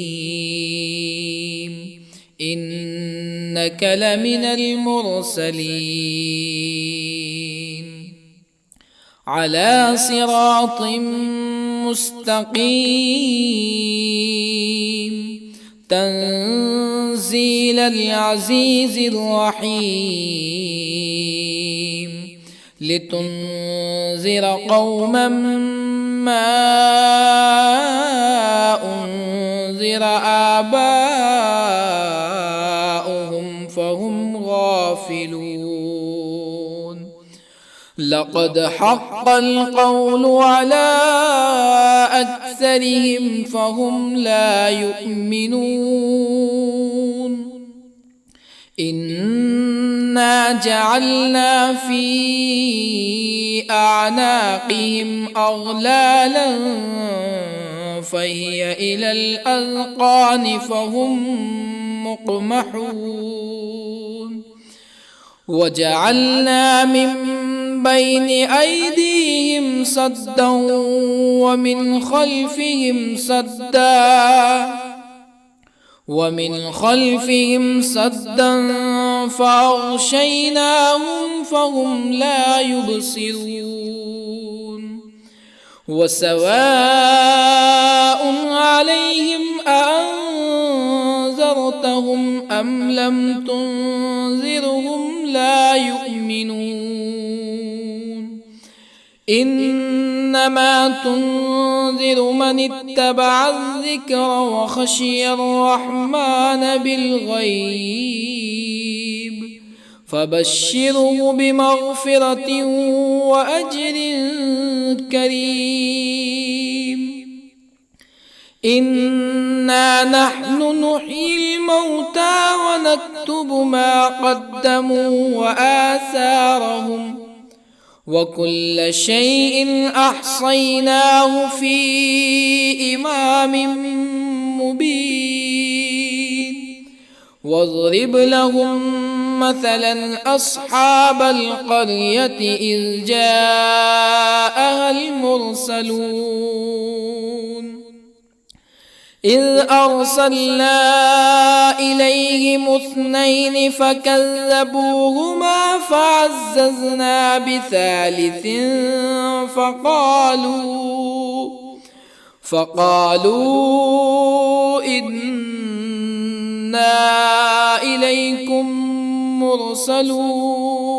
إنك لمن المرسلين على صراط مستقيم تنزيل العزيز الرحيم لتنذر قوما ما أنذر آباؤهم فهم غافلون لقد حق القول على أكثرهم فهم لا يؤمنون إنا جعلنا في أعناقهم أغلالا فهي إلى الأذقان فهم مقمحون وجعلنا من بين أيديهم سدا ومن خلفهم سدا فأغشيناهم فهم لا يبصرون وسواء عليهم أأنذرتهم أم لم تنذرهم لا يؤمنون إنما تنذر من اتبع الذكر وخشي الرحمن بالغيب فبشره بمغفرة وأجر كريم إنا نحن نحيي الموتى ونكتب ما قدموا وآثارهم وكل شيء أحصيناه في إمام مبين واضرب لهم مثلا أصحاب القرية إذ جاءها المرسلون إذ أرسلنا إليهم اثنين فكذبوهما فعززنا بثالث فقالوا إنا إليكم مرسلون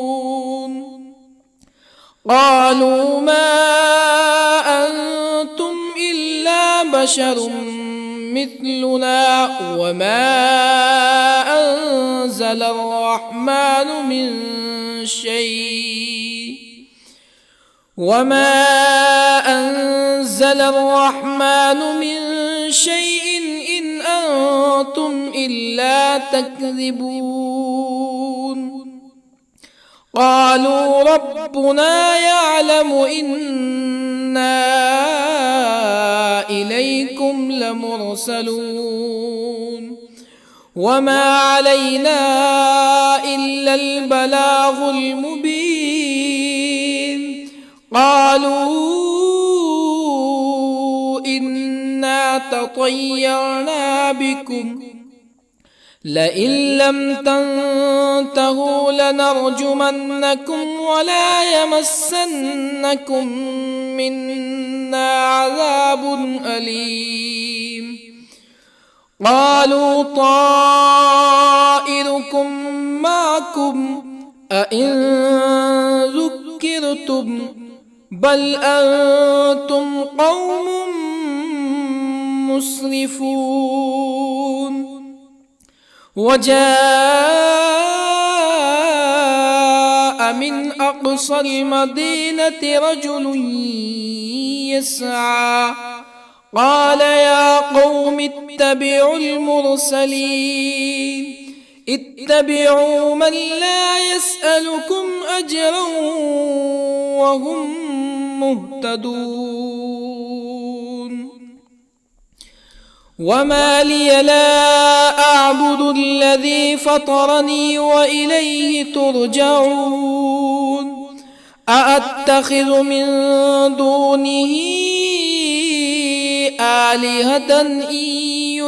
قالوا ما أنتم إلا بشر مثلنا وما أنزل الرحمن من شيء إن أنتم إلا تكذبون قالوا ربنا يعلم إنا إليكم لمرسلون وما علينا إلا البلاغ المبين قالوا إن تطيرنا بكم لئن لم تنتهوا لنرجمنكم ولا يمسنكم منا عذاب أليم قالوا طائركم معكم أئن ذكرتم بل أنتم قوم مسرفون وجاء من أقصى المدينة رجل يسعى قال يا قوم اتبعوا المرسلين اتبعوا من لا يسألكم أجرا وهم مهتدون وما لي لا أعبد الذي فطرني وإليه ترجعون أأتخذ من دونه آلهة إن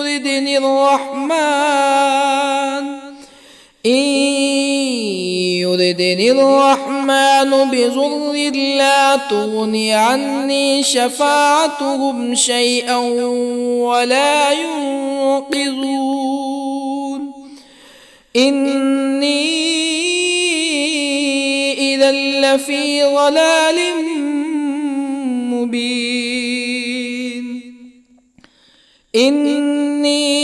يردني الرحمن بضر لا تغني عني شفاعتهم شيئا ولا ينقذون إني إذا لفي ضلال مبين إني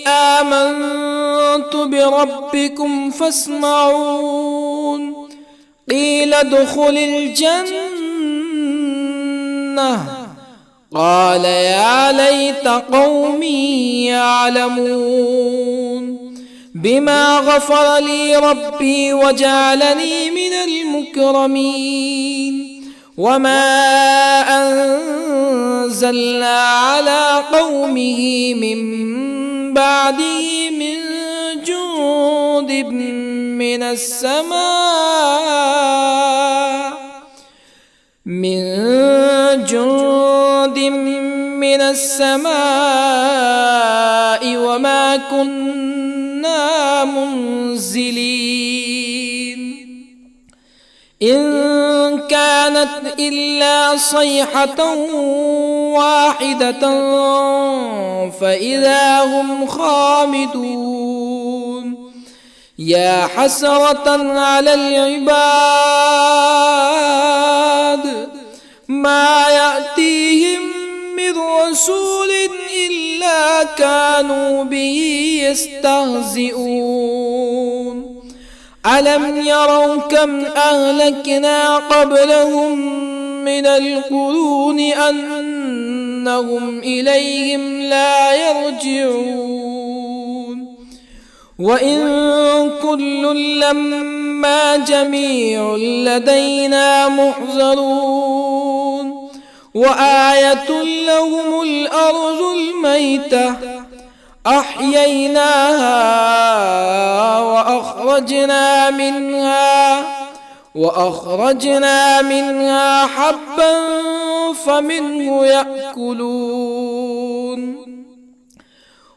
آمنت بربكم فاسمعون قيل ادخل الجنة قال يا ليت قومي يعلمون بما غفر لي ربي وجعلني من المكرمين وما أنزلنا على قومه من بعده من جند من السماء وما كنا منزلين إن كانت إلا صيحة واحدة فإذا هم خامدون يا حسرة على العباد ما يأتيهم من رسول إلا كانوا به يستهزئون ألم يروا كم أهلكنا قبلهم من القرون أنهم إليهم لا يرجعون وإن كل لما جميع لدينا محضرون وآية لهم الأرض الميتة أحييناها وأخرجنا منها حبا فمنه يأكلون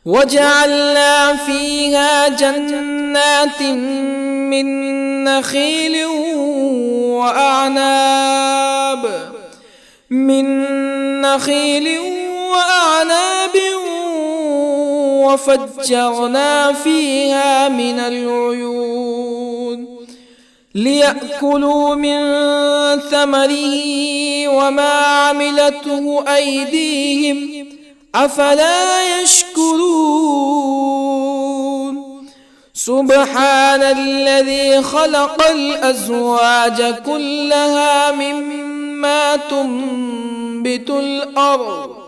وجعلنا فيها جنات من نخيل وأعناب وفجرنا فيها من العيون ليأكلوا من ثمره وما عملته أيديهم أفلا يشكرون سبحان الذي خلق الأزواج كلها مما تنبت الأرض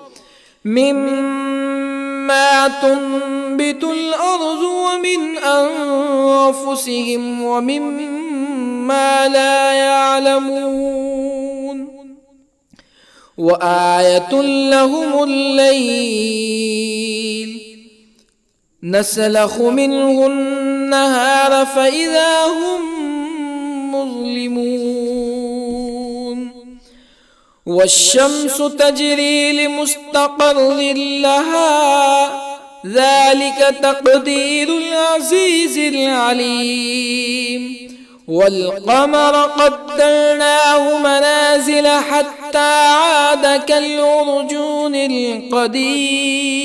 ومن أنفسهم ومما لا يعلمون وآية لهم الليل نسلخ منه النهار فإذا هم مظلمون والشمس تجري لمستقر لها ذلك تقدير العزيز العليم والقمر قدرناه منازل حتى عاد كالعرجون القديم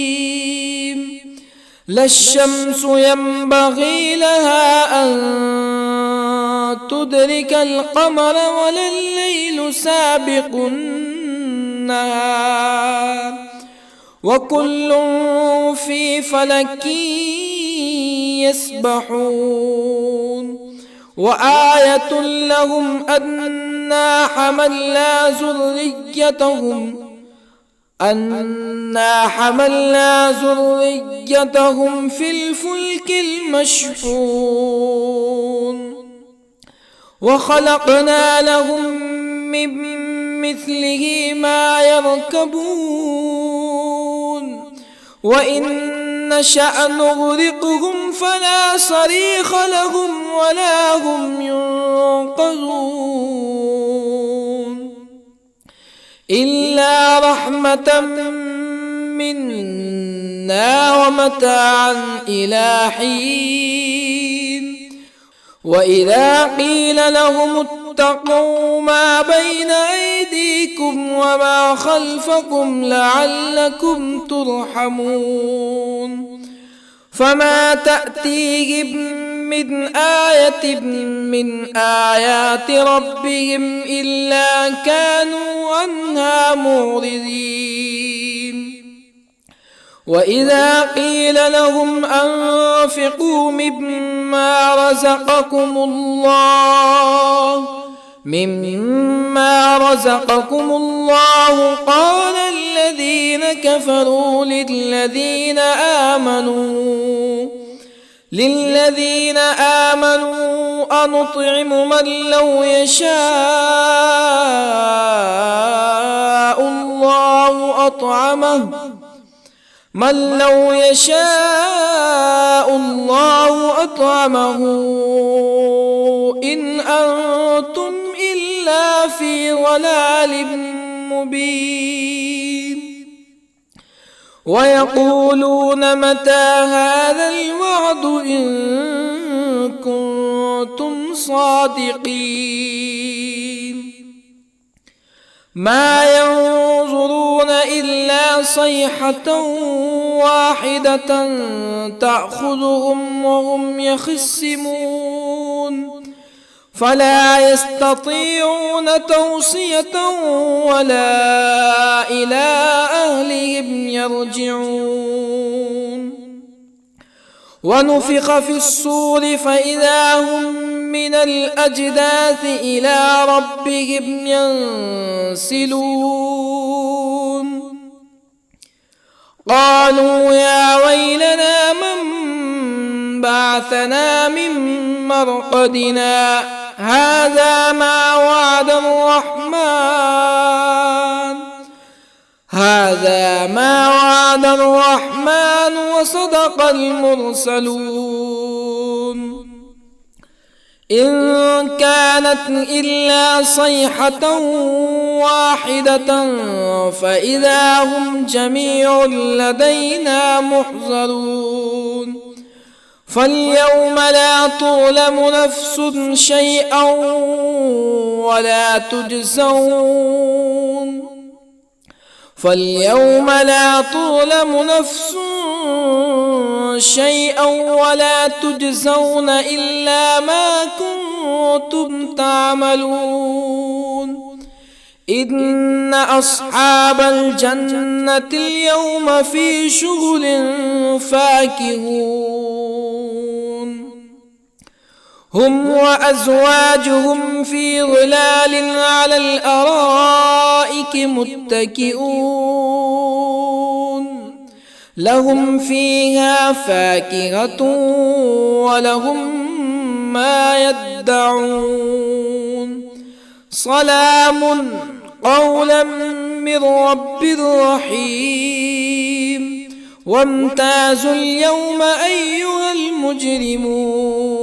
لا الشمس ينبغي لها أن تدرك القمر ولا الليل سابق النهار وكل في فلك يسبحون وآية لهم أنا حملنا ذريتهم في الفلك المشحون وخلقنا لهم من مثله ما يركبون وإن نشأ نغرقهم فلا صريخ لهم ولا هم ينقذون إلا رحمة منا ومتاعا إلى حين وإذا قيل لهم اتقوا ما بين أيديكم وما خلفكم لعلكم ترحمون فما تأتيهم من آية من آيات ربهم إلا كانوا عنها معرضين وإذا قيل لهم أنفقوا مما رزقكم الله قال الذين كفروا للذين آمنوا أنطعم من لو يشاء الله أطعمه إن أنتم إلا في ضلال مبين ويقولون متى هذا الوعد إن كنتم صادقين ما ينظرون إلا صيحة واحدة تأخذهم وهم يخصمون فلا يستطيعون توصية ولا إلى أهلهم يرجعون ونفخ في الصور فإذا هم من الأجداث إلى ربهم ينسلون قالوا يا ويلنا من بعثنا من مرقدنا هذا ما وعد الرحمن وصدق المرسلون إن كانت إلا صيحة واحدة فإذا هم جميع لدينا محضرون فاليوم لا تظلم نفس شيئا ولا تجزون إلا ما كنتم تعملون إن أصحاب الجنة اليوم في شغل فاكهون هم وأزواجهم في ظلال على الأرائك متكئون لهم فيها فاكهة ولهم ما يدعون سلام قولا من رب رحيم وامتازوا اليوم أيها المجرمون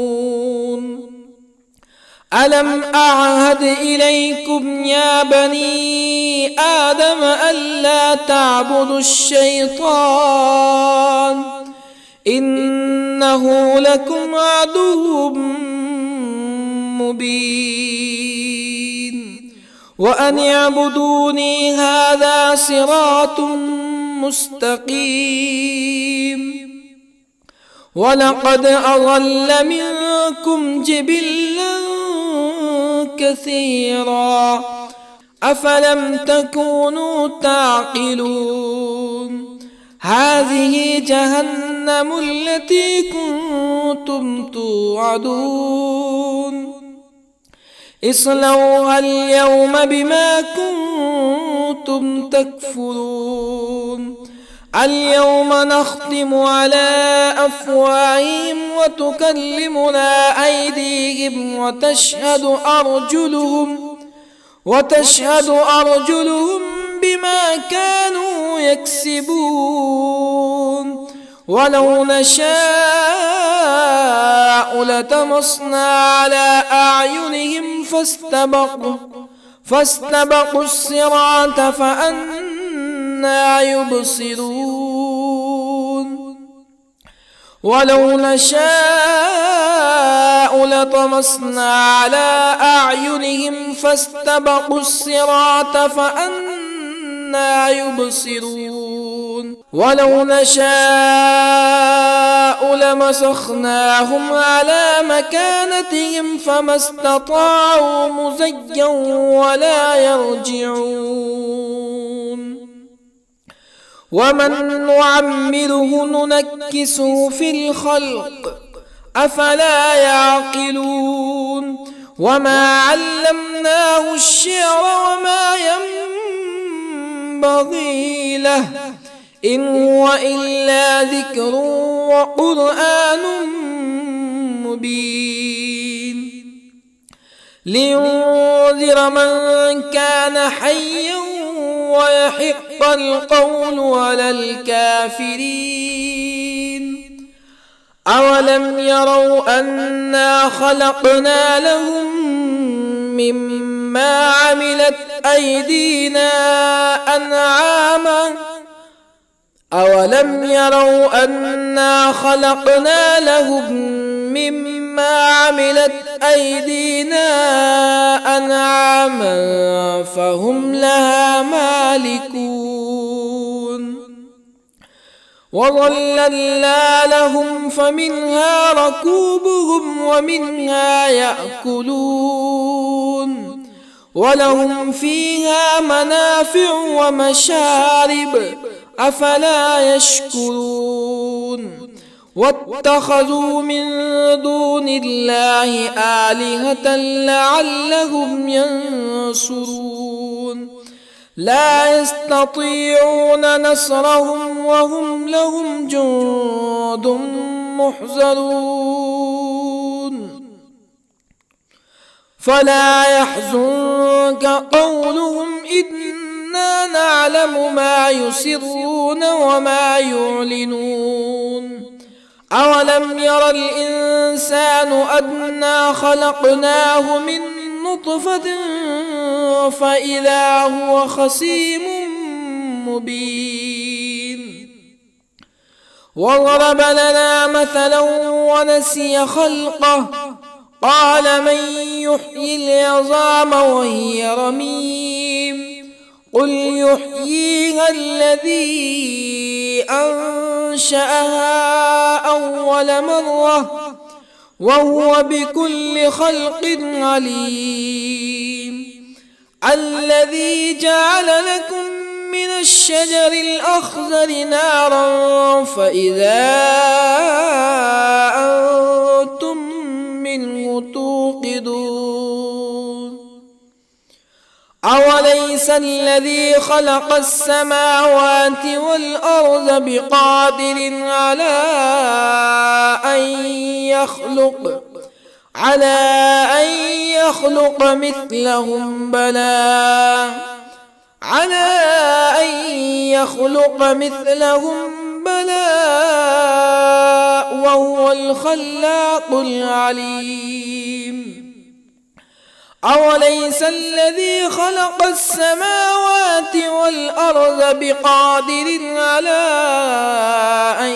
ألم أعهد إليكم يا بني آدم ألا تعبدوا الشيطان إنه لكم عدو مبين وأن اعبدوني هذا صراط مستقيم ولقد أضل منكم جبلا كثيرا أفلم تكونوا تعقلون هذه جهنم التي كنتم توعدون اصلوها اليوم بما كنتم تكفرون اليوم نختم على أفواههم وتكلمنا أيديهم وتشهد أرجلهم بما كانوا يكسبون ولو نشاء لطمسنا على أعينهم فاستبقوا الصراط فأنى يبصرون ولو نشاء لطمسنا على أعينهم فاستبقوا الصراط فأنى يبصرون ولو نشاء لمسخناهم على مكانتهم فما استطاعوا مزيا ولا يرجعون ومن نعمره ننكسه في الخلق أفلا يعقلون وما علمناه الشعر وما ينبغي له إن هو إلا ذكر وقرآن مبين لينذر من كان حيا ويحق القول على الكافرين أولم يروا أنا خلقنا لهم مما عملت أيدينا أنعاما فهم لها مالكون وظللنا لهم فمنها ركوبهم ومنها يأكلون ولهم فيها منافع ومشارب أفلا يشكرون واتخذوا من دون الله آلهة لعلهم ينصرون لا يستطيعون نصرهم وهم لهم جند محضرون فلا يحزنك قولهم إنا نعلم ما يسرون وما يعلنون أولم ير الإنسان أنا خلقناه من نطفة فإذا هو خصيم مبين وضرب لنا مثلا ونسي خلقه قال من يحيي العظام وهي رميم قل يحييها الذي أنشأها أول مرة وهو بكل خلق عليم الذي جعل لكم من الشجر الأخضر نارا فإذا أنتم منه توقدون أوليس الذي خلق السماوات والأرض بقادر على أن يخلق مثلهم بلى وهو الخلاق العليم أوليس الذي خلق السماوات والأرض بقادر على أن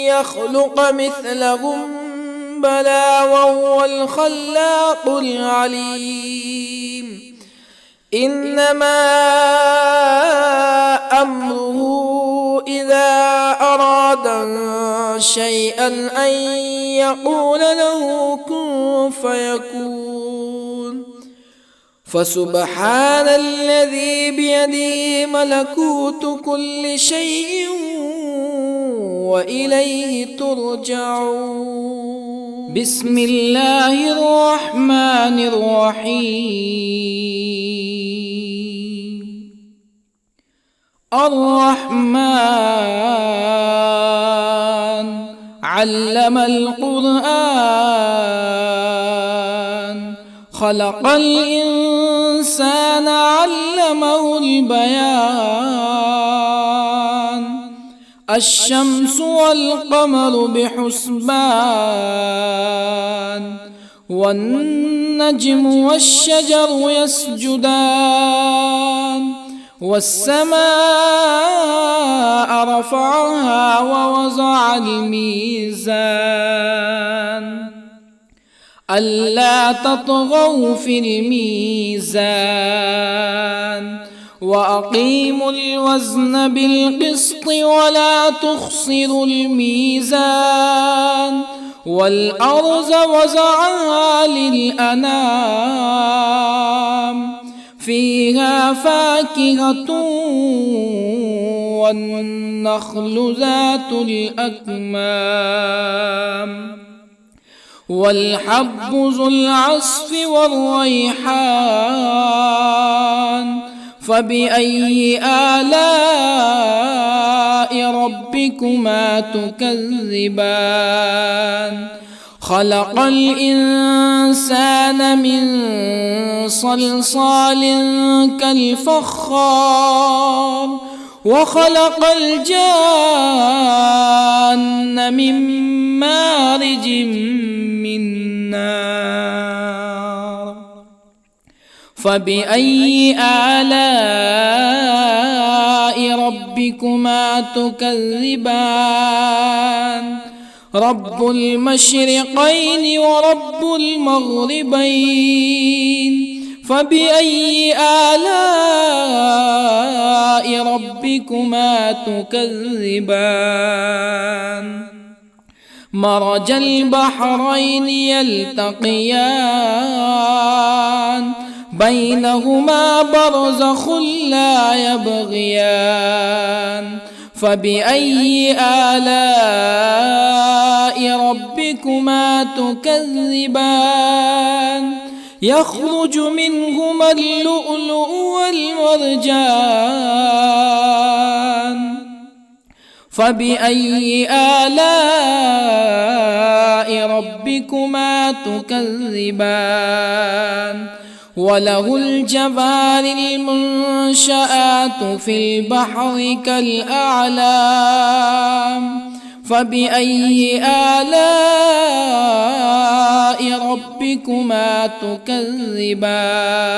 يخلق مثلهم بلى وهو الخلاق العليم إنما أمره إذا أراد شيئا أن يقول له كن فيكون فسبحان الذي بيده ملكوت كل شيء وإليه ترجعون. بسم الله الرحمن الرحيم. الرحمن علم القرآن خلق الإنسان علمه البيان الشمس والقمر بحسبان والنجم والشجر يسجدان والسماء رفعها ووضع الميزان ألا تطغوا في الميزان وأقيموا الوزن بالقسط ولا تخسروا الميزان والأرض وضعها للأنام فيها فاكهة والنخل ذات الأكمام والحب ذو العصف والريحان فبأي آلاء ربكما تكذبان خلق الإنسان من صلصال كالفخار وخلق الجان من مارج من نار فبأي آلاء ربكما تكذبان رب المشرقين ورب المغربين فبأي آلاء ربكما تكذبان مرج البحرين يلتقيان بينهما برزخ لا يبغيان فبأي آلاء ربكما تكذبان يخرج منهما اللؤلؤ والمرجان فبأي آلاء ربكما تكذبان وله الجوار المنشآت في البحر كالأعلام فبأي آلاء ربكما تكذبان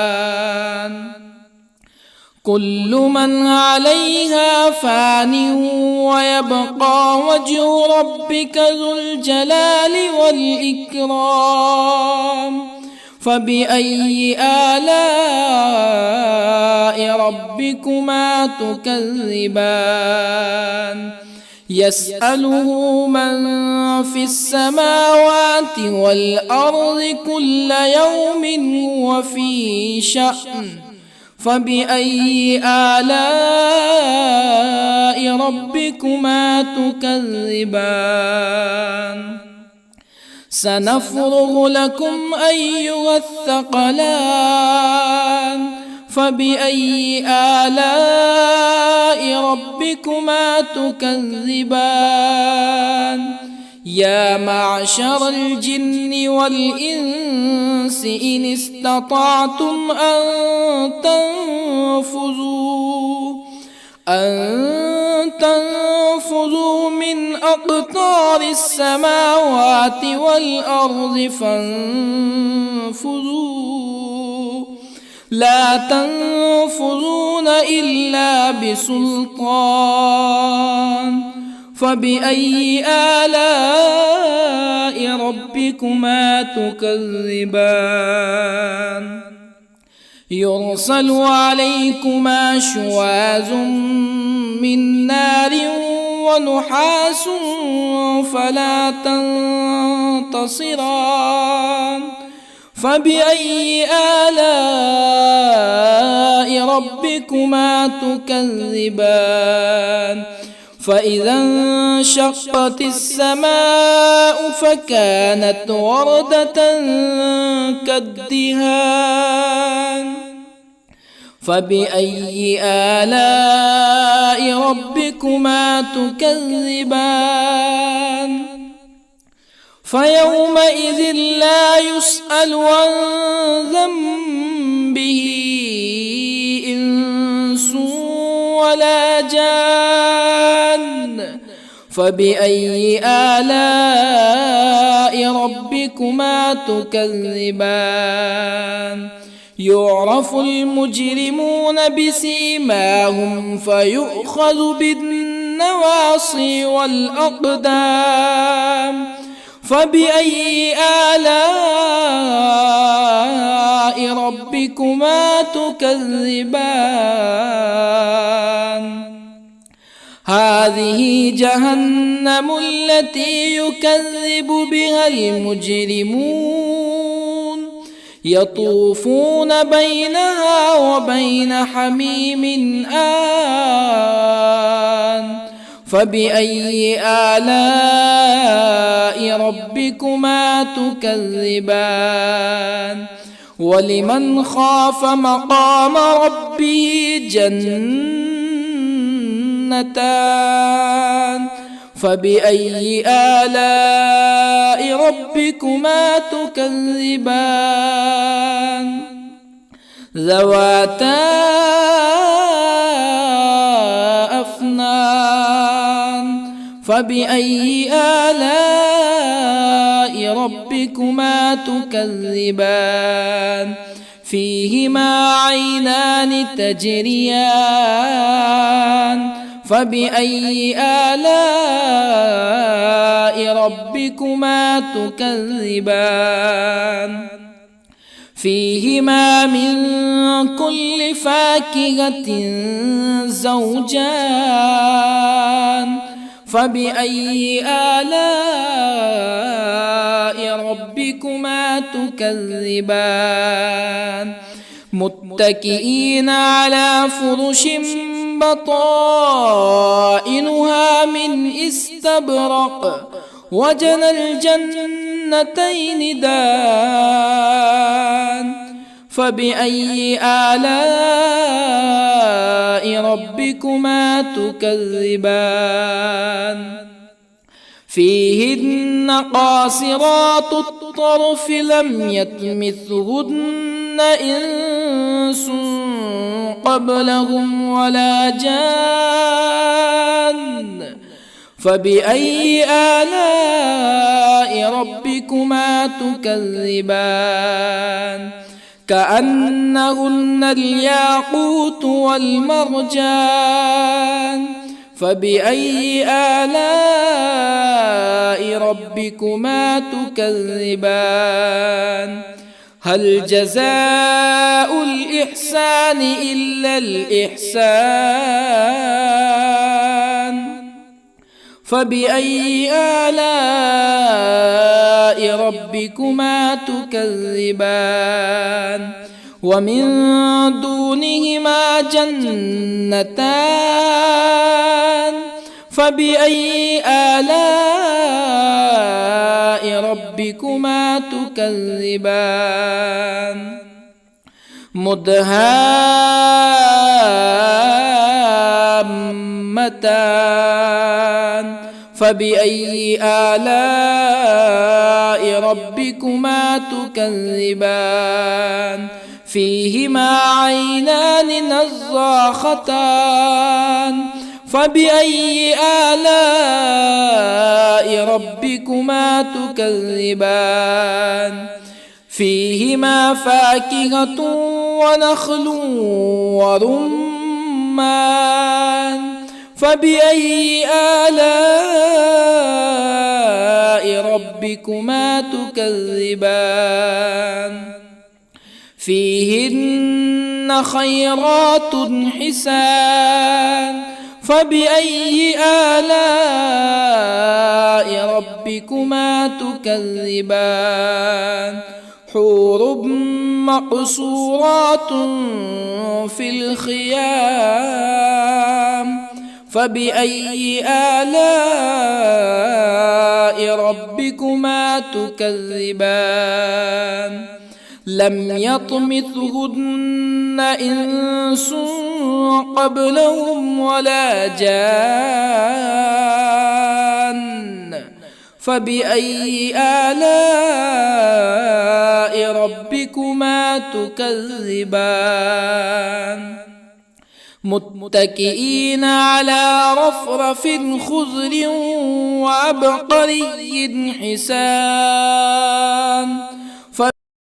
كل من عليها فان ويبقى وجه ربك ذو الجلال والإكرام فبأي آلاء ربكما تكذبان يسأله من في السماوات والأرض كل يوم هو في شأن فبأي آلاء ربكما تكذبان سنفرغ لكم أيها الثقلان فبأي آلاء ربكما تكذبان يا معشر الجن والإنس إن استطعتم أن تنفذوا من أقطار السماوات والأرض فانفذوا لا تنفذون إلا بسلطان فبأي آلاء ربكما تكذبان يرسل عليكما شواظ من نار ونحاس فلا تنتصران فبأي آلاء ربكما تكذبان فإذا انشقت السماء فكانت وردة كالدهان فبأي آلاء ربكما تكذبان فيومئذ لا يسأل عن ذنبه إنس ولا جان فبأي آلاء ربكما تكذبان يعرف المجرمون بسيماهم فيؤخذ بالنواصي والأقدام فبأي آلاء ربكما تكذبان هذه جهنم التي يكذب بها المجرمون يطوفون بينها وبين حميم آن فبأي آلاء ربكما تكذبان ولمن خاف مقام ربه جنتان فبأي آلاء ربكما تكذبان ذواتا أفنان فبأي آلاء ربكما تكذبان فيهما عينان تجريان فبأي آلاء ربكما تكذبان فيهما من كل فاكهة زوجان فبأي آلاء ربكما تكذبان متكئين على فرش بطائنها من استبرق وجنى الجنتين دان فبأي آلاء ربكما تكذبان فيهن قاصرات الطرف لم يطمثهن إنس قبلهم ولا جان فبأي آلاء ربكما تكذبان كأنهن الياقوت والمرجان فبأي آلاء ربكما تكذبان هل جزاء الإحسان إلا الإحسان فبأي آلاء ربكما تكذبان ومن دونهما جنتان فبأي آلاء ربكما تكذبان مدهامتان فبأي آلاء ربكما تكذبان فيهما عينان نضاختان فبأي آلاء ربكما تكذبان فيهما فاكهة ونخل ورمان فبأي آلاء ربكما تكذبان فيهن خيرات حسان فبأي آلاء ربكما تكذبان حور مقصورات في الخيام فبأي آلاء ربكما تكذبان لم يطمثهن إنس قبلهم ولا جان فبأي آلاء ربكما تكذبان متكئين على رفرف خضر وعبقري حسان